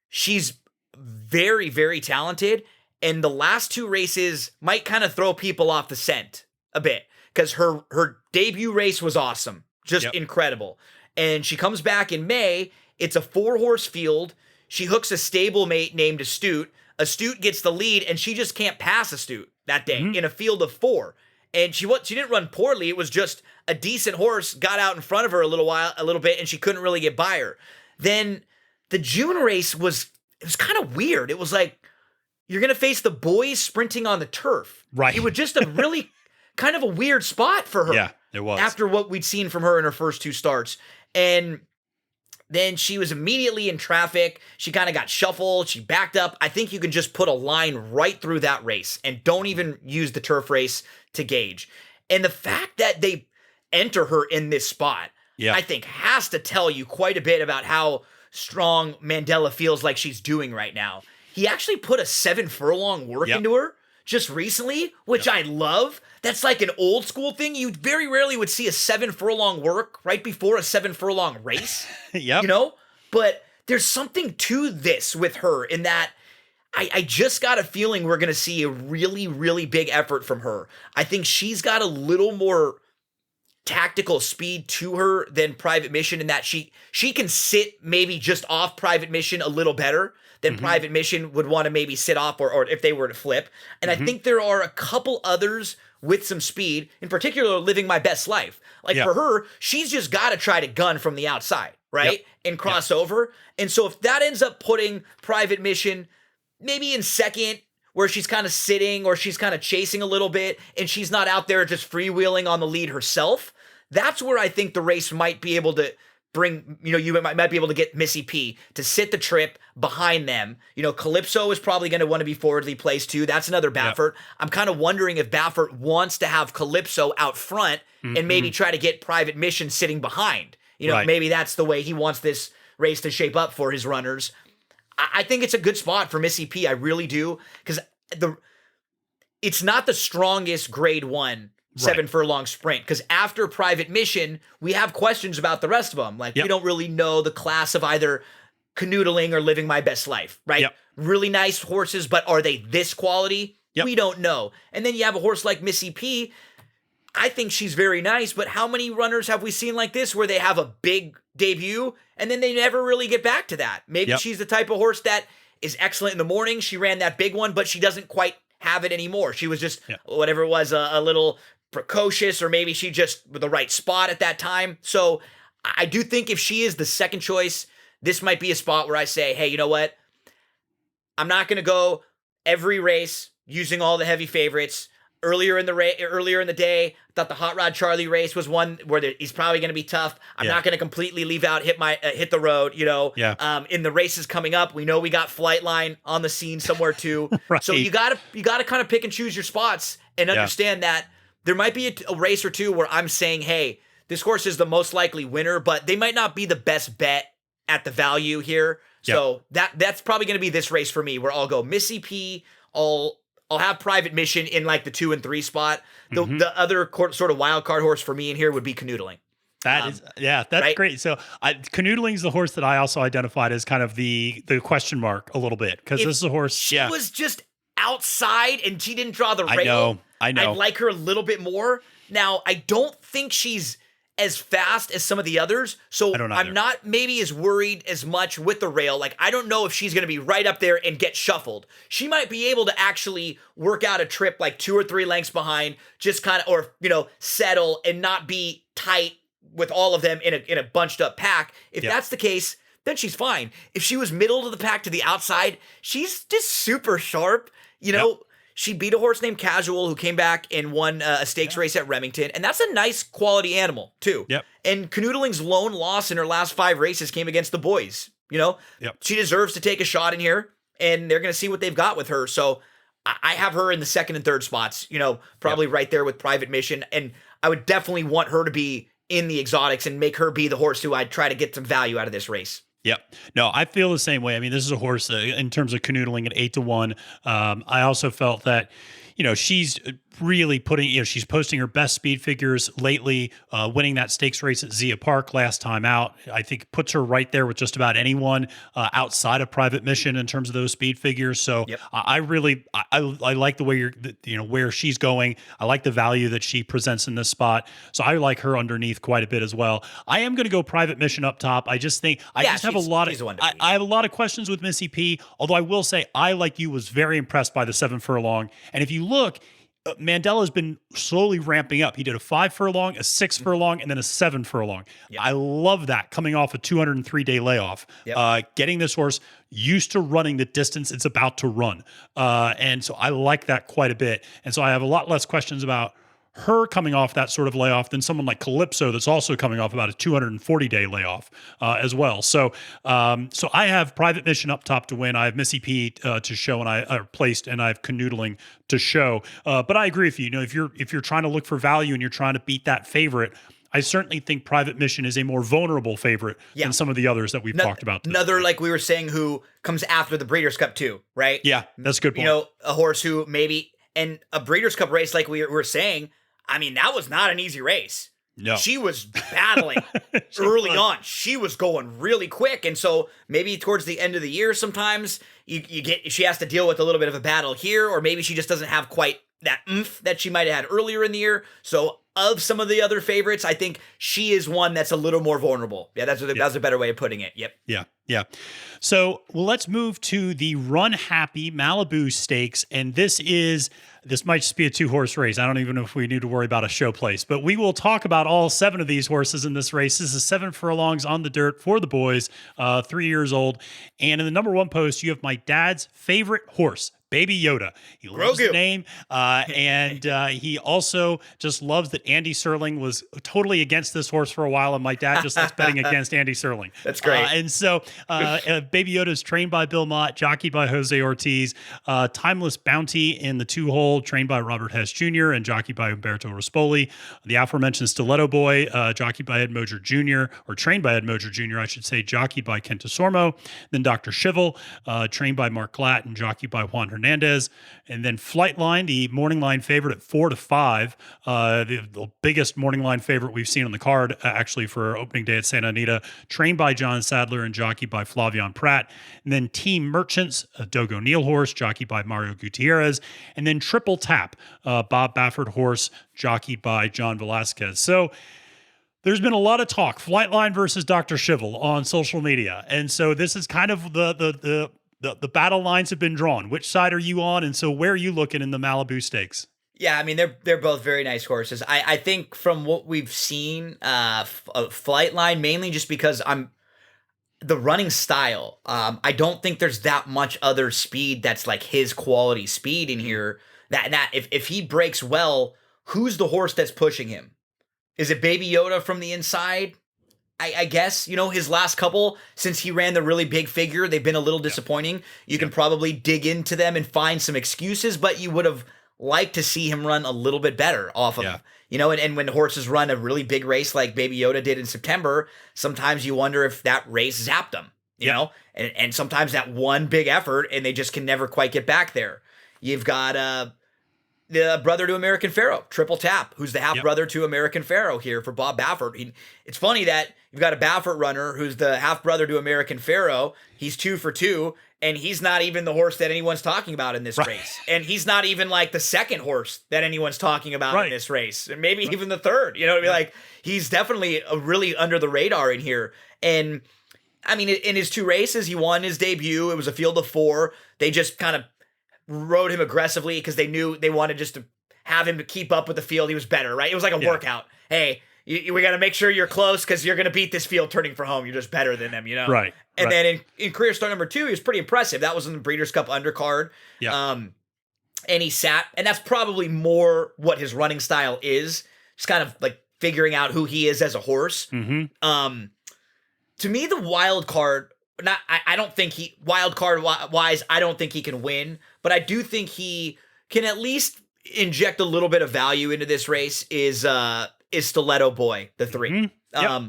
she's very, very talented. And the last 2 races might kind of throw people off the scent a bit, because her debut race was awesome. Just incredible. And she comes back in May. It's a 4-horse field. She hooks a stablemate named Astute. Astute gets the lead, and she just can't pass Astute that day in a field of 4. And she didn't run poorly. It was just a decent horse got out in front of her a little bit, and she couldn't really get by her. Then the June race was kind of weird. It was like, you're going to face the boys sprinting on the turf. Right. It was just a really kind of a weird spot for her. Yeah, it was. After what we'd seen from her in her first 2 starts. And then she was immediately in traffic. She kind of got shuffled. She backed up. I think you can just put a line right through that race and don't even use the turf race to gauge. And the fact that they enter her in this spot, I think has to tell you quite a bit about how strong Mandela feels like she's doing right now. he actually put a 7 furlong work into her just recently, which I love. That's like an old school thing. You very rarely would see a 7 furlong work right before a 7 furlong race. You know? But there's something to this with her in that I just got a feeling we're going to see a really, really big effort from her. I think she's got a little more tactical speed to her than Private Mission in that she can sit maybe just off Private Mission a little better than Private Mission would want to maybe sit off or if they were to flip. And I think there are a couple others with some speed, in particular Living My Best Life. Like for her, she's just got to try to gun from the outside, right? And cross over. And so if that ends up putting Private Mission maybe in second, where she's kind of sitting or she's kind of chasing a little bit and she's not out there just freewheeling on the lead herself, that's where I think the race might be able to bring, you might be able to get Missy P to sit the trip behind them. Calypso is probably going to want to be forwardly placed too. That's another Baffert. I'm kind of wondering if Baffert wants to have Calypso out front and maybe try to get Private Mission sitting behind. Maybe that's the way he wants this race to shape up for his runners. I think it's a good spot for Missy P. I really do, because it's not the strongest grade 1 7 furlong sprint, because after Private Mission, we have questions about the rest of them. Like, we don't really know the class of either Canoodling or Living My Best Life, right? Really nice horses, but are they this quality? We don't know. And then you have a horse like Missy P. I think she's very nice, but how many runners have we seen like this where they have a big debut and then they never really get back to that? Maybe she's the type of horse that is excellent in the morning. She ran that big one, but she doesn't quite have it anymore. She was just, whatever it was, a little precocious, or maybe she just with the right spot at that time. So I do think if she is the second choice, this might be a spot where I say, hey, you know what? I'm not going to go every race using all the heavy favorites. Earlier in the day, I thought the Hot Rod Charlie race was one where he's probably going to be tough. I'm not going to completely leave out hit the road. In the races coming up, we know we got Flightline on the scene somewhere too. So you gotta kind of pick and choose your spots and understand that there might be a race or two where I'm saying, hey, this horse is the most likely winner, but they might not be the best bet at the value here. So that's probably going to be this race for me, where I'll go Missy P. I'll have Private Mission in like the 2 and 3 spot. The other sort of wild card horse for me in here would be Canoodling. That's great. So Canoodling is the horse that I also identified as kind of the question mark a little bit, because this is a horse. She was just outside and she didn't draw the rail. I know. I'd like her a little bit more. Now, I don't think she's as fast as some of the others, so I'm not maybe as worried as much with the rail. Like, I don't know if she's going to be right up there and get shuffled. She might be able to actually work out a trip like 2 or 3 lengths behind, just kind of, or settle and not be tight with all of them in a bunched up pack. If that's the case, then she's fine. If she was middle of the pack to the outside, she's just super sharp. She beat a horse named Casual who came back and won a stakes race at Remington. And that's a nice quality animal, too. And Canoodling's lone loss in her last 5 races came against the boys. She deserves to take a shot in here, and they're going to see what they've got with her. So I have her in the 2nd and 3rd spots, probably right there with Private Mission. And I would definitely want her to be in the exotics and make her be the horse who I'd try to get some value out of this race. Yep. No, I feel the same way. I mean, this is a horse in terms of Canoodling at 8-1. I also felt that, she's really putting, she's posting her best speed figures lately, winning that stakes race at Zia Park last time out. I think puts her right there with just about anyone outside of Private Mission in terms of those speed figures. So I really like the way where she's going. I like the value that she presents in this spot. So I like her underneath quite a bit as well. I am going to go Private Mission up top. I just think I have a lot of questions with Missy P. Although I will say I, like you, was very impressed by the 7 furlong. And if you look, Mandela has been slowly ramping up. He did a 5 furlong, a 6 furlong, and then a 7 furlong. I love that, coming off a 203-day layoff. Getting this horse used to running the distance it's about to run. And so I like that quite a bit. And so I have a lot less questions about her coming off that sort of layoff than someone like Calypso that's also coming off about a 240-day layoff as well. So I have Private Mission up top to win. I have Missy P to show, and I are placed, and I have Canoodling to show. But I agree with you. If you're trying to look for value and you're trying to beat that favorite, I certainly think Private Mission is a more vulnerable favorite than some of the others that we've talked about today. Another, like we were saying, who comes after the Breeders' Cup too, right? Yeah, that's a good point. You know, a horse who maybe, and a Breeders' Cup race, like we were saying, I mean, that was not an easy race. No. She was battling early on. She was going really quick. And so maybe towards the end of the year, sometimes she has to deal with a little bit of a battle here, or maybe she just doesn't have quite that oomph that she might have had earlier in the year. So of some of the other favorites, I think she is one that's a little more vulnerable. Yeah, that's a better way of putting it. Yep. Yeah. So let's move to the Runhappy Malibu Stakes. And this might just be a 2-horse race. I don't even know if we need to worry about a show place, but we will talk about all 7 of these horses in this race. This is 7 furlongs on the dirt for the boys, 3 years old. And in the number 1 post, you have my dad's favorite horse, Baby Yoda. He loves the name, and he also just loves that Andy Serling was totally against this horse for a while, and my dad just likes betting against Andy Serling. That's great. And so Baby Yoda is trained by Bill Mott, jockeyed by Jose Ortiz, Timeless Bounty in the 2-hole, trained by Robert Hess Jr. and jockeyed by Umberto Rispoli. The aforementioned Stiletto Boy, jockeyed by Ed Moser Jr., or trained by Ed Moser Jr., I should say, jockeyed by Kenta Sormo. Then Dr. Schivel, trained by Mark Glatt and jockeyed by Juan Hernandez. And then Flightline, the morning line favorite at 4-5, the biggest morning line favorite we've seen on the card, actually, for opening day at Santa Anita, trained by John Sadler and jockeyed by Flavian Pratt. And then Team Merchants, a Doug O'Neill horse, jockeyed by Mario Gutierrez. And then Triple Tap, Bob Baffert horse, jockeyed by John Velasquez. So there's been a lot of talk, Flightline versus Dr. Schivel on social media. And so this is kind of the battle lines have been drawn. Which side are you on? And so where are you looking in the Malibu Stakes? Yeah, I mean, they're both very nice horses. I think from what we've seen, Flightline, mainly just because the running style. I don't think there's that much other speed that's like his quality speed in here. That if he breaks well, who's the horse that's pushing him? Is it Baby Yoda from the inside? I guess, his last couple, since he ran the really big figure, they've been a little disappointing. You can probably dig into them and find some excuses, but you would have liked to see him run a little bit better off of them. And when horses run a really big race like Baby Yoda did in September, sometimes you wonder if that race zapped them, you know? And sometimes that one big effort, and they just can never quite get back there. You've got the brother to American Pharoah, Triple Tap, who's the half-brother to American Pharoah here for Bob Baffert. It's funny that you've got a Baffert runner who's the half-brother to American Pharoah. He's 2 for 2, and he's not even the horse that anyone's talking about in this race. And he's not even like the second horse that anyone's talking about in this race, and maybe even the third. Like, he's definitely really under the radar in here. And, I mean, in his 2 races, he won his debut. It was a field of 4. They just kind of rode him aggressively because they knew they wanted just to have him to keep up with the field. He was better, right? It was like a workout. Hey, we got to make sure you're close because you're going to beat this field turning for home. You're just better than them, Right. And then in career start number 2, he was pretty impressive. That was in the Breeders' Cup undercard. Yeah. And he sat, and that's probably more what his running style is. Just kind of like figuring out who he is as a horse. Mm-hmm. To me, the wild card, I don't think wild card wise, I don't think he can win, but I do think he can at least inject a little bit of value into this race is Stiletto Boy, the 3. Mm-hmm.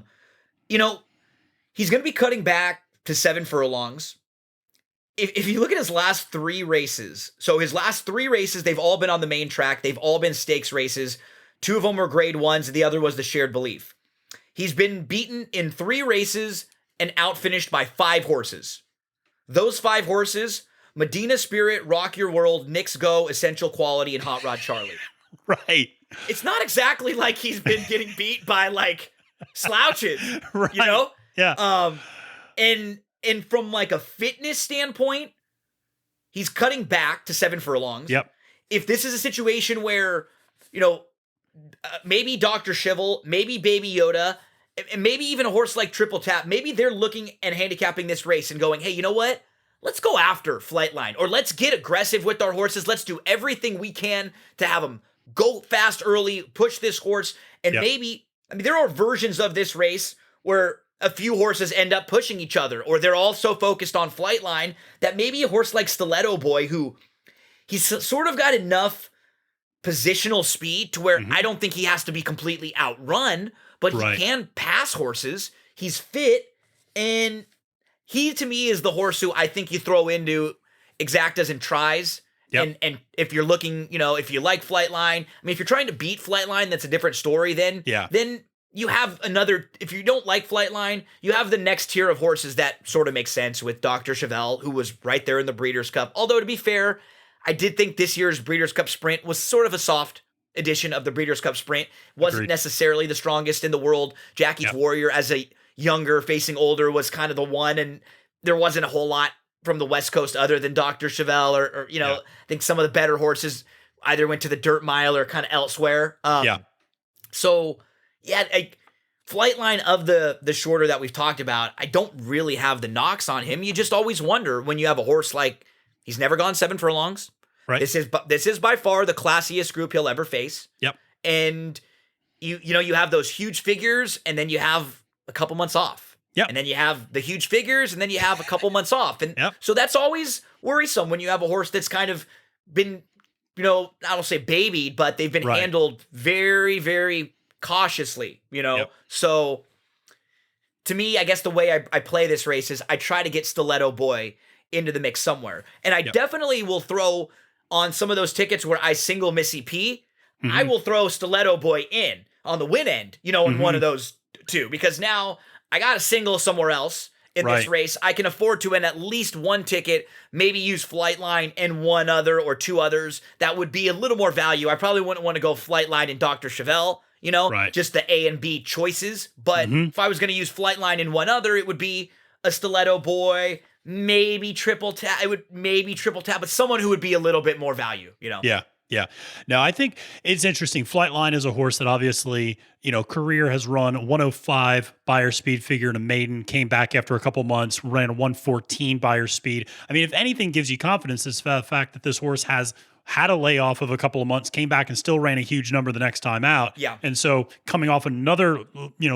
Yep. He's going to be cutting back to 7 furlongs. If you look at his last 3 races, so his last 3 races, they've all been on the main track. They've all been stakes races. 2 of them were grade 1s, and the other was the shared belief. He's been beaten in 3 races and outfinished by 5 horses. Those 5 horses, Medina Spirit, Rock Your World, Knicks Go, Essential Quality, and Hot Rod Charlie. Right. It's not exactly like he's been getting beat by like slouches, right. Yeah. And from like a fitness standpoint, he's cutting back to 7 furlongs. Yep. If this is a situation where, maybe Dr. Schivel, maybe Baby Yoda, and maybe even a horse like Triple Tap, maybe they're looking and handicapping this race and going, hey, you know what? Let's go after Flightline, or let's get aggressive with our horses. Let's do everything we can to have them go fast early, push this horse. And maybe, there are versions of this race where a few horses end up pushing each other, or they're all so focused on Flightline that maybe a horse like Stiletto Boy, who he's sort of got enough positional speed to where I don't think he has to be completely outrun, but he can pass horses. He's fit, and he, to me, is the horse who I think you throw into exactas and tries. Yep. And if you're looking, if you like Flightline, I mean, if you're trying to beat Flightline, that's a different story then. Yeah. Then you have if you don't like Flightline, you have the next tier of horses that sort of makes sense with Dr. Schivel, who was right there in the Breeders' Cup. Although, to be fair, I did think this year's Breeders' Cup Sprint was sort of a soft edition of the Breeders' Cup Sprint. Wasn't necessarily the strongest in the world. Jackie's Warrior, as a younger, facing older, was kind of the one, and there wasn't a whole lot from the West Coast other than Dr. Schivel, or I think some of the better horses either went to the dirt mile or kind of elsewhere. So, Flightline of the shorter that we've talked about, I don't really have the knocks on him. You just always wonder when you have a horse like, he's never gone 7 furlongs. Right. This is by far the classiest group he'll ever face. Yep. And you have those huge figures, and then you have a couple months off. Yep. And then you have the huge figures, and then you have a couple months off. And so that's always worrisome when you have a horse that's kind of been, I don't say babied, but they've been handled very, very cautiously, So to me, I guess the way I play this race is I try to get Stiletto Boy into the mix somewhere. And I definitely will throw on some of those tickets where I single Missy P. I will throw Stiletto Boy in on the win end, in one of those two, because now I got a single somewhere else in this race. I can afford to win at least one ticket, maybe use Flightline and one other or two others. That would be a little more value. I probably wouldn't want to go Flightline and Dr. Schivel, just the A and B choices. But if I was going to use Flightline and one other, it would be a Stiletto Boy, maybe triple tap. But someone who would be a little bit more value, Yeah. Yeah. Now, I think it's interesting. Flightline is a horse that obviously, career has run 105 Beyer speed figure in a maiden, came back after a couple months, ran a 114 Beyer speed. I mean, if anything gives you confidence, it's the fact that this horse has had a layoff of a couple of months, came back and still ran a huge number the next time out. Yeah. And so coming off another,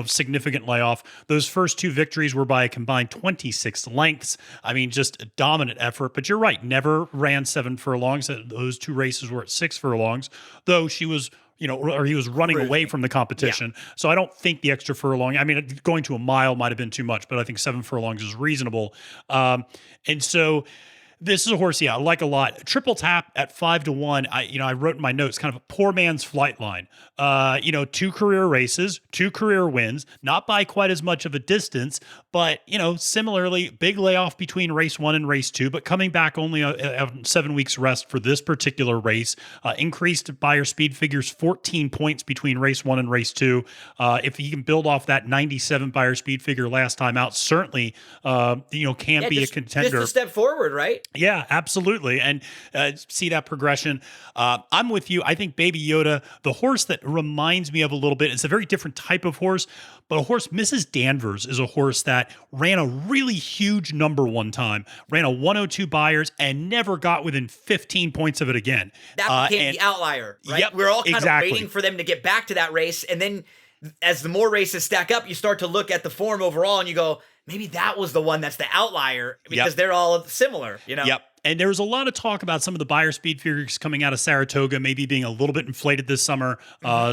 significant layoff, those first 2 victories were by a combined 26 lengths. I mean, just a dominant effort, but you're right. Never ran 7 furlongs. Those 2 races were at 6 furlongs, though she was, or he was running away from the competition. Yeah. So I don't think the extra furlong, I mean, going to a mile might've been too much, but I think 7 furlongs is reasonable. And so this is a horse, I like a lot. Triple tap at 5-1. I wrote in my notes, kind of a poor man's Flightline. 2 career races, 2 career wins, not by quite as much of a distance, but similarly, big layoff between race 1 and race 2, but coming back only 7 weeks rest for this particular race. Increased Beyer speed figures 14 points between race 1 and race 2. If he can build off that 97 Beyer speed figure last time out, certainly can be a contender. Just a step forward, right? Yeah, absolutely. And see that progression. I'm with you. I think Baby Yoda, the horse that reminds me of a little bit, it's a very different type of horse, but a horse, Mrs. Danvers, is a horse that ran a really huge number one time, ran a 102 Beyers, and never got within 15 points of it again. That became the outlier, right? Yep, we're all kind of waiting for them to get back to that race. And then as the more races stack up, you start to look at the form overall and you go, maybe that was the one that's the outlier because they're all similar, Yep. And there was a lot of talk about some of the Beyer speed figures coming out of Saratoga, maybe being a little bit inflated this summer.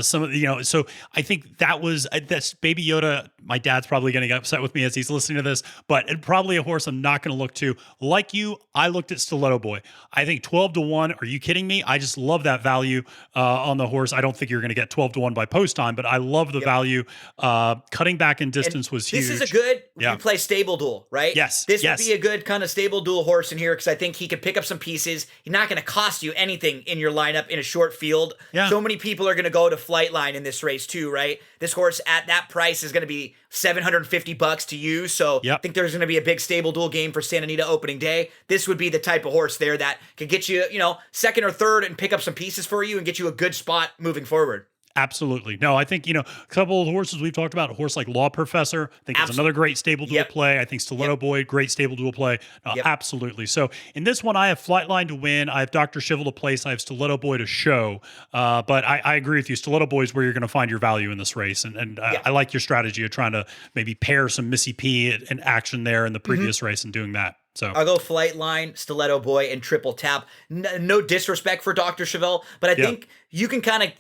Some of so I think that's Baby Yoda. My dad's probably going to get upset with me as he's listening to this, but probably a horse I'm not going to look to. Like you, I looked at Stiletto Boy. I think 12-1. Are you kidding me? I just love that value on the horse. I don't think you're going to get 12-1 by post time, but I love the value. Cutting back in distance was huge. This is a good. You play stable duel, right? Yes. This would be a good kind of stable duel horse in here because I think he could pick up some pieces. He's not going to cost you anything in your lineup in a short field. Yeah. So many people are going to go to Flightline in this race too, right? This horse at that price is going to be $750 to you. So I think there's going to be a big stable duel game for Santa Anita opening day. This would be the type of horse there that could get you, second or third and pick up some pieces for you and get you a good spot moving forward. Absolutely. No, I think, a couple of the horses we've talked about, a horse like Law Professor, I think is another great stable duel play. I think Stiletto Boy, great stable duel play. Absolutely. So in this one, I have Flightline to win. I have Dr. Schivel to place. I have Stiletto Boy to show. But I agree with you. Stiletto Boy is where you're going to find your value in this race. And I like your strategy of trying to maybe pair some Missy P in action there in the previous race and doing that. So I'll go Flightline, Stiletto Boy, and Triple Tap. No disrespect for Dr. Chevelle, but I think you can kind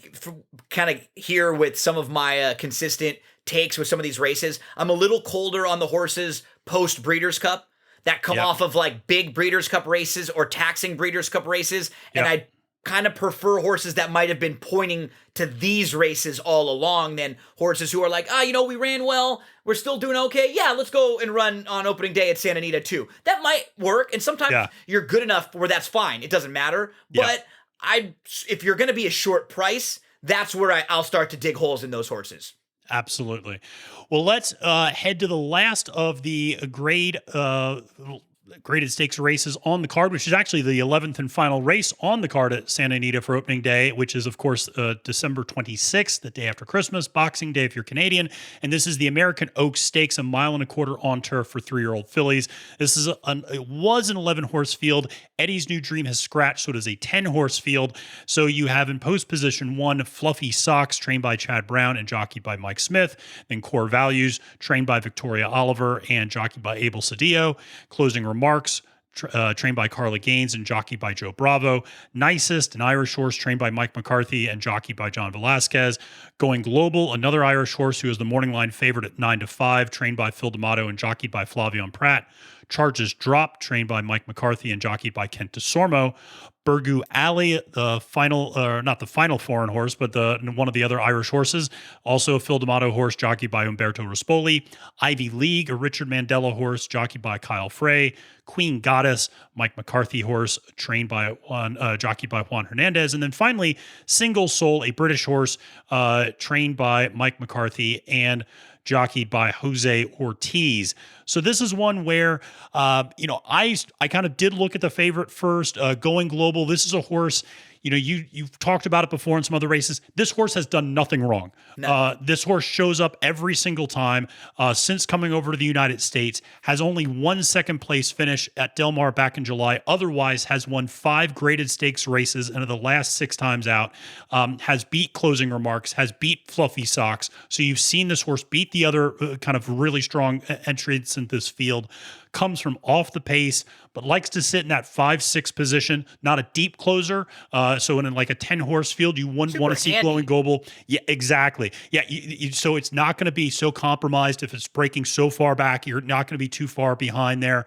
of hear with some of my consistent takes with some of these races. I'm a little colder on the horses post Breeders' Cup that come off of like big Breeders' Cup races or taxing Breeders' Cup races, and I kind of prefer horses that might have been pointing to these races all along than horses who are like, we ran well, we're still doing okay. Yeah, let's go and run on opening day at Santa Anita too. That might work, and sometimes you're good enough where that's fine. It doesn't matter. But if you're going to be a short price, that's where I'll start to dig holes in those horses. Absolutely. Well, let's head to the last of the graded stakes races on the card, which is actually the 11th and final race on the card at Santa Anita for opening day, which is, of course, December 26th, the day after Christmas, Boxing Day if you're Canadian. And this is the American Oaks Stakes, 1.25 miles on turf for 3-year-old fillies. This is it was an 11-horse field. Eddie's New Dream has scratched, so it is a 10-horse field. So you have in post position 1, Fluffy Socks, trained by Chad Brown and jockeyed by Mike Smith. Then Core Values, trained by Victoria Oliver and jockeyed by Abel Cedillo. Closing Remarks, trained by Carla Gaines and jockeyed by Joe Bravo. Nicest, an Irish horse trained by Mike McCarthy and jockeyed by John Velasquez. Going Global, another Irish horse who is the morning line favorite at 9-5, trained by Phil D'Amato and jockeyed by Flavion Pratt. Charges Drop, trained by Mike McCarthy and jockeyed by Kent DeSormo. Burgoo Alley, the final, not the final foreign horse, but one of the other Irish horses. Also a Phil D'Amato horse, jockeyed by Umberto Rispoli. Ivy League, a Richard Mandela horse, jockeyed by Kyle Frey. Queen Goddess, Mike McCarthy horse, jockeyed by Juan Hernandez. And then finally, Single Soul, a British horse, trained by Mike McCarthy and jockeyed by Jose Ortiz. So this is one where, I kind of did look at the favorite first, Going Global. This is a horse, you've talked about it before in some other races. This horse has done nothing wrong. No. This horse shows up every single time since coming over to the United States, has only 1 second place finish at Del Mar back in July. Otherwise has won 5 graded stakes races, and of the last 6 times out, has beat Closing Remarks, has beat Fluffy Socks. So you've seen this horse beat the other kind of really strong entrants in this field. Comes from off the pace, but likes to sit in that 5-6 position, not a deep closer. So in like a 10-horse field, you wouldn't want to see Glowing Global. Yeah, exactly. Yeah, so it's not going to be so compromised if it's breaking so far back. You're not going to be too far behind there.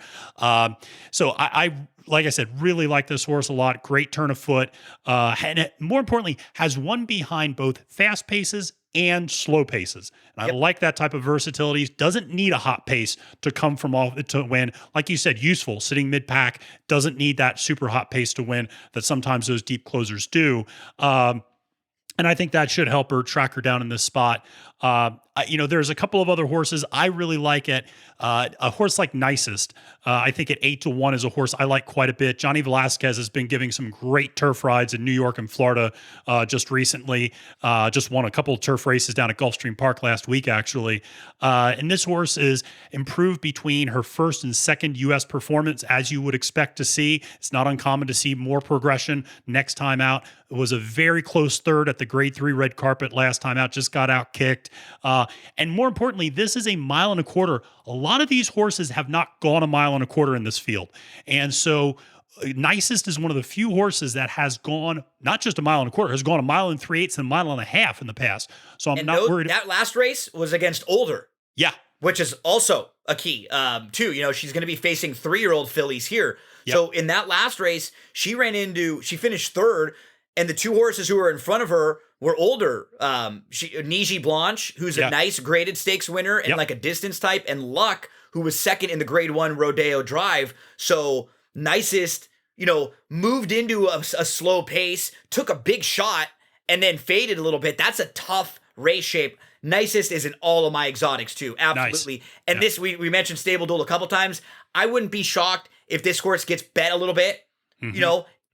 So I like I said, really like this horse a lot. Great turn of foot. And it, more importantly, has won behind both fast paces and slow paces. And I like that type of versatility. Doesn't need a hot pace to come from off to win. Like you said, useful, sitting mid-pack, doesn't need that super hot pace to win that sometimes those deep closers do. And I think that should help her track her down in this spot. There's a couple of other horses I really like at a horse like Nicest. I think at 8-1 is a horse I like quite a bit. Johnny Velasquez has been giving some great turf rides in New York and Florida just recently. Just won a couple of turf races down at Gulfstream Park last week, actually. And this horse is improved between her first and second U.S. performance, as you would expect to see. It's not uncommon to see more progression next time out. It was a very close third at the Grade 3 red carpet last time out, just got out kicked. And more importantly, this is 1.25 miles. A lot of these horses have not gone 1.25 miles in this field. And so Nicest is one of the few horses that has gone not just 1.25 miles, has gone 1 3/8 and 1.5 miles in the past. So I'm not worried. That last race was against Older. Yeah. Which is also a key, too. She's going to be facing 3-year-old fillies here. Yep. So in that last race, she finished third, and the 2 horses who were in front of her were older. Niji Blanche, who's a nice graded stakes winner and like a distance type, and Luck, who was second in the Grade 1 Rodeo Drive. So Nicest, moved into a slow pace, took a big shot, and then faded a little bit. That's a tough race shape. Nicest is in all of my exotics too. Absolutely. Nice. And this, we mentioned Stable Duel a couple times. I wouldn't be shocked if this horse gets bet a little bit,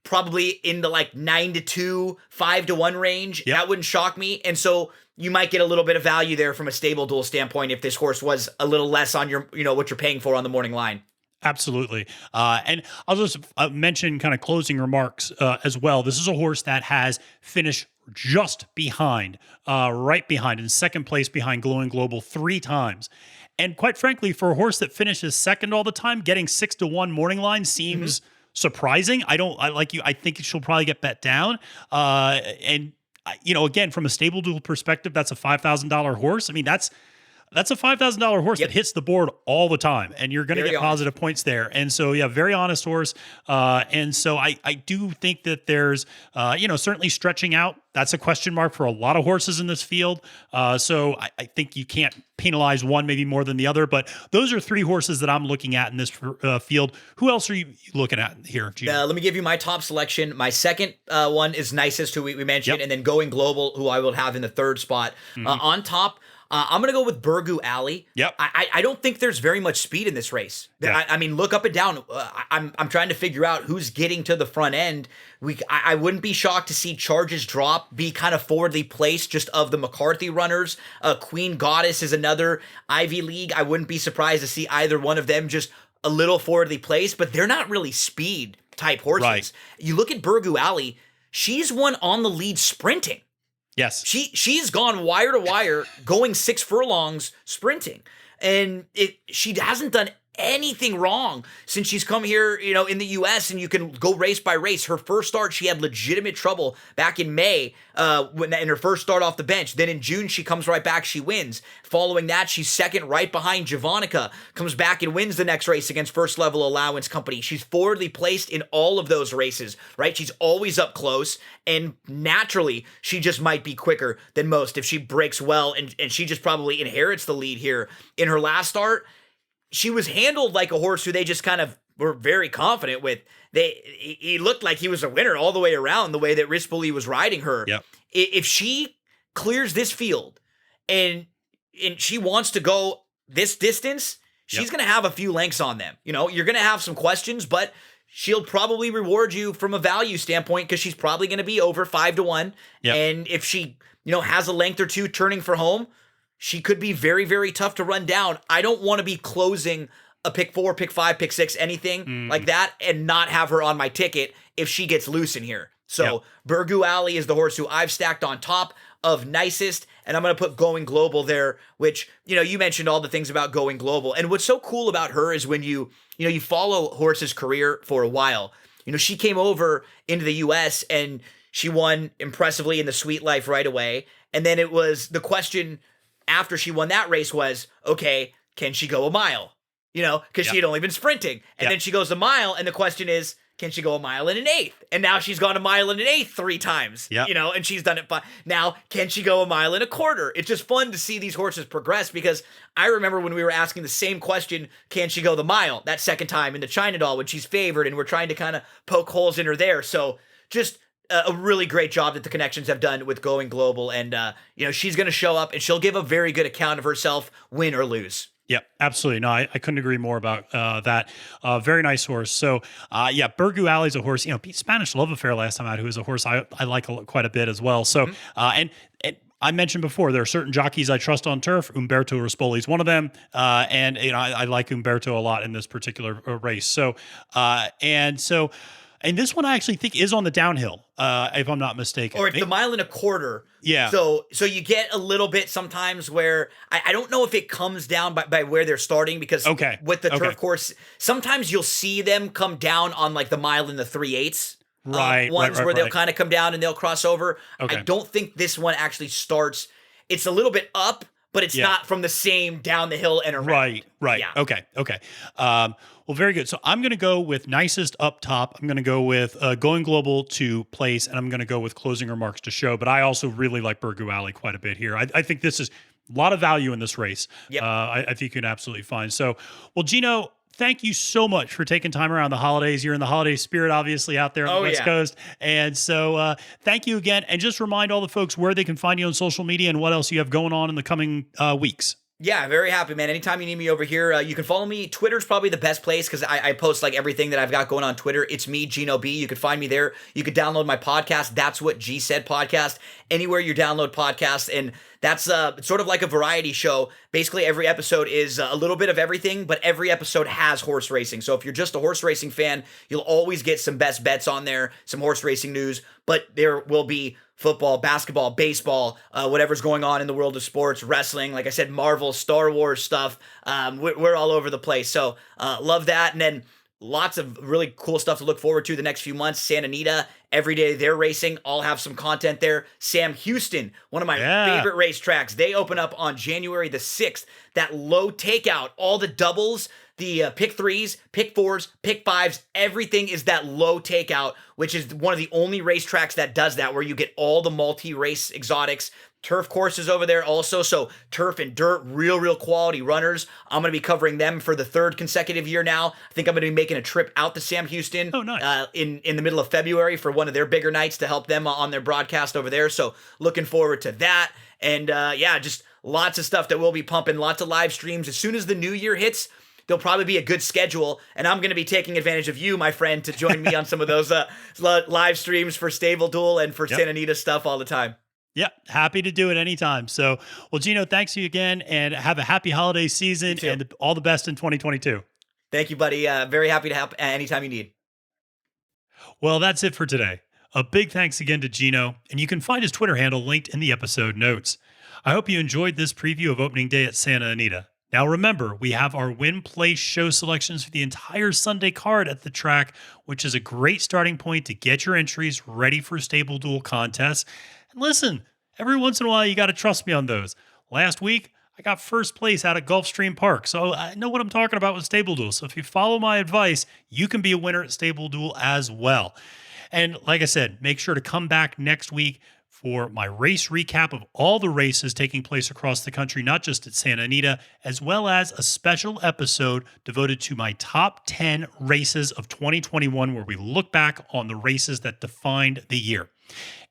probably in the like 9-2, 5-1 range. Yep. That wouldn't shock me. And so you might get a little bit of value there from a Stable Duel standpoint if this horse was a little less on your, what you're paying for on the morning line. Absolutely. And I'll just mention kind of closing remarks as well. This is a horse that has finished just behind, right behind, in second place behind Glowing Global 3 times. And quite frankly, for a horse that finishes second all the time, getting 6-1 morning line seems surprising. I think she'll probably get bet down. Again, from a stable duel perspective, that's a $5,000 horse. I mean, that's a $5,000 horse that hits the board all the time, and you're going to get positive points there. And so, yeah, very honest horse. And so I do think that there's, certainly stretching out. That's a question mark for a lot of horses in this field. So I think you can't penalize one maybe more than the other. But those are three horses that I'm looking at in this field. Who else are you looking at here, Gino? Let me give you my top selection. My second one is Nicest, who we mentioned, and then Going Global, who I will have in the third spot. On top, I'm going to go with Burgoo Alley. Yep. I don't think there's very much speed in this race. Yeah. I mean, look up and down. I'm trying to figure out who's getting to the front end. I wouldn't be shocked to see Charges Drop be kind of forwardly placed just of the McCarthy runners. Queen Goddess is another Ivy League. I wouldn't be surprised to see either one of them just a little forwardly placed, but they're not really speed type horses. Right. You look at Burgoo Alley, she's one on the lead sprinting. Yes. She's gone wire to wire, going 6 furlongs sprinting. And she hasn't done anything wrong since she's come here, in the U.S., and you can go race by race. Her first start, she had legitimate trouble back in May in her first start off the bench. Then in June, she comes right back. She wins. Following that, she's second right behind Javonica, comes back and wins the next race against First Level Allowance Company. She's forwardly placed in all of those races, right? She's always up close, and naturally, she just might be quicker than most if she breaks well, and she just probably inherits the lead here. In her last start, she was handled like a horse who they just kind of were very confident with. He looked like he was a winner all the way around, the way that Rispoli was riding her. Yep. If she clears this field and she wants to go this distance, she's going to have a few lengths on them. You're going to have some questions, but she'll probably reward you from a value standpoint because she's probably going to be over 5-1. Yep. And if she, has a length or two turning for home, she could be very, very tough to run down. I don't want to be closing a pick 4, pick 5, pick 6, anything like that, and not have her on my ticket if she gets loose in here. So Burgoo Alley is the horse who I've stacked on top of Nicest, and I'm going to put Going Global there, which, you mentioned all the things about Going Global. And what's so cool about her is when you follow horse's career for a while. She came over into the U.S. and she won impressively in the Sweet Life right away. And then it was the question after she won that race was, okay, can she go a mile? Because she had only been sprinting. And then she goes a mile, and the question is, can she go a mile and an eighth? And now she's gone a mile and an eighth 3 times, and she's done it. Now, can she go a mile and a quarter? It's just fun to see these horses progress, because I remember when we were asking the same question, can she go the mile, that second time in the China Doll when she's favored, and we're trying to kind of poke holes in her there. So just a really great job that the connections have done with Going Global. And, she's going to show up and she'll give a very good account of herself, win or lose. Yeah, absolutely. No, I couldn't agree more about that. Very nice horse. So, Burgoo Alley is a horse, beat Spanish Love Affair last time out, who is a horse I like quite a bit as well. So, and I mentioned before, there are certain jockeys I trust on turf. Umberto Rispoli is one of them. And, I like Umberto a lot in this particular race. So, and this one I actually think is on the downhill, if I'm not mistaken. Or it's the mile and a quarter. Yeah. So you get a little bit sometimes where I don't know if it comes down by where they're starting, because with the turf course, sometimes you'll see them come down on like the mile and the 3/8. Ones where they'll kind of come down and they'll cross over. Okay. I don't think this one actually starts. It's a little bit up, but it's not from the same down the hill and around. Right. Yeah. Okay. Well, very good. So I'm going to go with Nicest up top. I'm going to go with Going Global to place, and I'm going to go with Closing Remarks to show. But I also really like Burgoo Alley quite a bit here. I think this is a lot of value in this race. Yep. I think you can absolutely find. So, well, Gino, thank you so much for taking time around the holidays. You're in the holiday spirit, obviously, out there on the West Coast. And so thank you again. And just remind all the folks where they can find you on social media and what else you have going on in the coming weeks. Yeah, very happy, man. Anytime you need me over here, you can follow me. Twitter's probably the best place because I post like everything that I've got going on Twitter. It's me, Gino B. You can find me there. You can download my podcast, That's What G Said podcast, anywhere you download podcasts. And that's sort of like a variety show. Basically, every episode is a little bit of everything, but every episode has horse racing. So if you're just a horse racing fan, you'll always get some best bets on there, some horse racing news, but there will be football, basketball, baseball, whatever's going on in the world of sports, wrestling, like I said, Marvel, Star Wars stuff. We're all over the place. So love that. And then lots of really cool stuff to look forward to the next few months. Santa Anita, every day they're racing. I'll have some content there. Sam Houston, one of my favorite racetracks. They open up on January the 6th. That low takeout, all the doubles, the pick threes, pick fours, pick fives, everything is that low takeout, which is one of the only racetracks that does that, where you get all the multi-race exotics. Turf courses over there also, so turf and dirt, real quality runners. I'm going to be covering them for the 3rd consecutive year now. I think I'm going to be making a trip out to Sam Houston in the middle of February for one of their bigger nights to help them on their broadcast over there. So looking forward to that. And just lots of stuff that we'll be pumping, lots of live streams. As soon as the new year hits, there'll probably be a good schedule, and I'm going to be taking advantage of you, my friend, to join me on some of those live streams for Stable Duel and for Santa Anita stuff all the time. Yeah, happy to do it anytime. So, well, Gino, thanks to you again, and have a happy holiday season and all the best in 2022. Thank you, buddy. Very happy to help anytime you need. Well, that's it for today. A big thanks again to Gino, and you can find his Twitter handle linked in the episode notes. I hope you enjoyed this preview of opening day at Santa Anita. Now remember, we have our win place show selections for the entire Sunday card at the track, which is a great starting point to get your entries ready for Stable Duel contests. And listen, every once in a while, you got to trust me on those. Last week, I got first place out at Gulfstream Park, so I know what I'm talking about with Stable Duel. So if you follow my advice, you can be a winner at Stable Duel as well. And like I said, make sure to come back next week for my race recap of all the races taking place across the country, not just at Santa Anita, as well as a special episode devoted to my top 10 races of 2021, where we look back on the races that defined the year.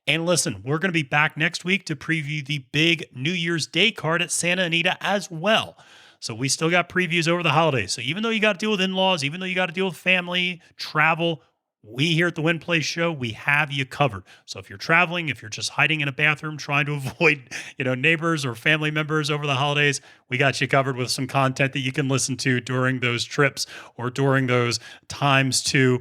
And listen, we're going to be back next week to preview the big New Year's Day card at Santa Anita as well. So we still got previews over the holidays. So even though you got to deal with in-laws, even though you got to deal with family, travel, we here at the Win Place Show, we have you covered. So if you're traveling, if you're just hiding in a bathroom trying to avoid, neighbors or family members over the holidays, we got you covered with some content that you can listen to during those trips or during those times to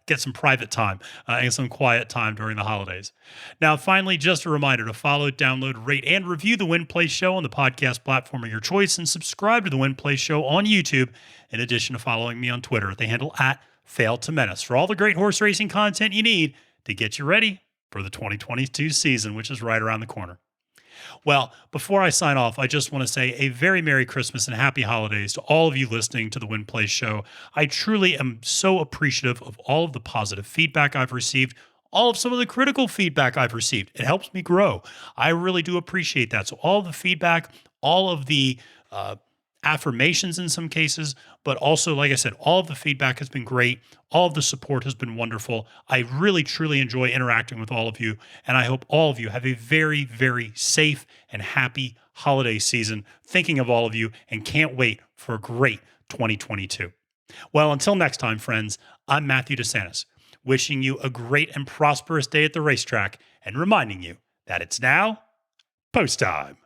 get some private time and some quiet time during the holidays. Now, finally, just a reminder to follow, download, rate, and review the Win Place Show on the podcast platform of your choice, and subscribe to the Win Place Show on YouTube, in addition to following me on Twitter at the handle @Fail to Menace for all the great horse racing content you need to get you ready for the 2022 season, which is right around the corner. Well, before I sign off, I just want to say a very Merry Christmas and Happy Holidays to all of you listening to the Win Place Show. I truly am so appreciative of all of the positive feedback I've received, all of some of the critical feedback I've received. It helps me grow. I really do appreciate that. So all the feedback, all of the affirmations in some cases, but also, like I said, all of the feedback has been great. All of the support has been wonderful. I really, truly enjoy interacting with all of you, and I hope all of you have a very, very safe and happy holiday season, thinking of all of you, and can't wait for a great 2022. Well, until next time, friends, I'm Matthew DeSantis, wishing you a great and prosperous day at the racetrack, and reminding you that it's now post time.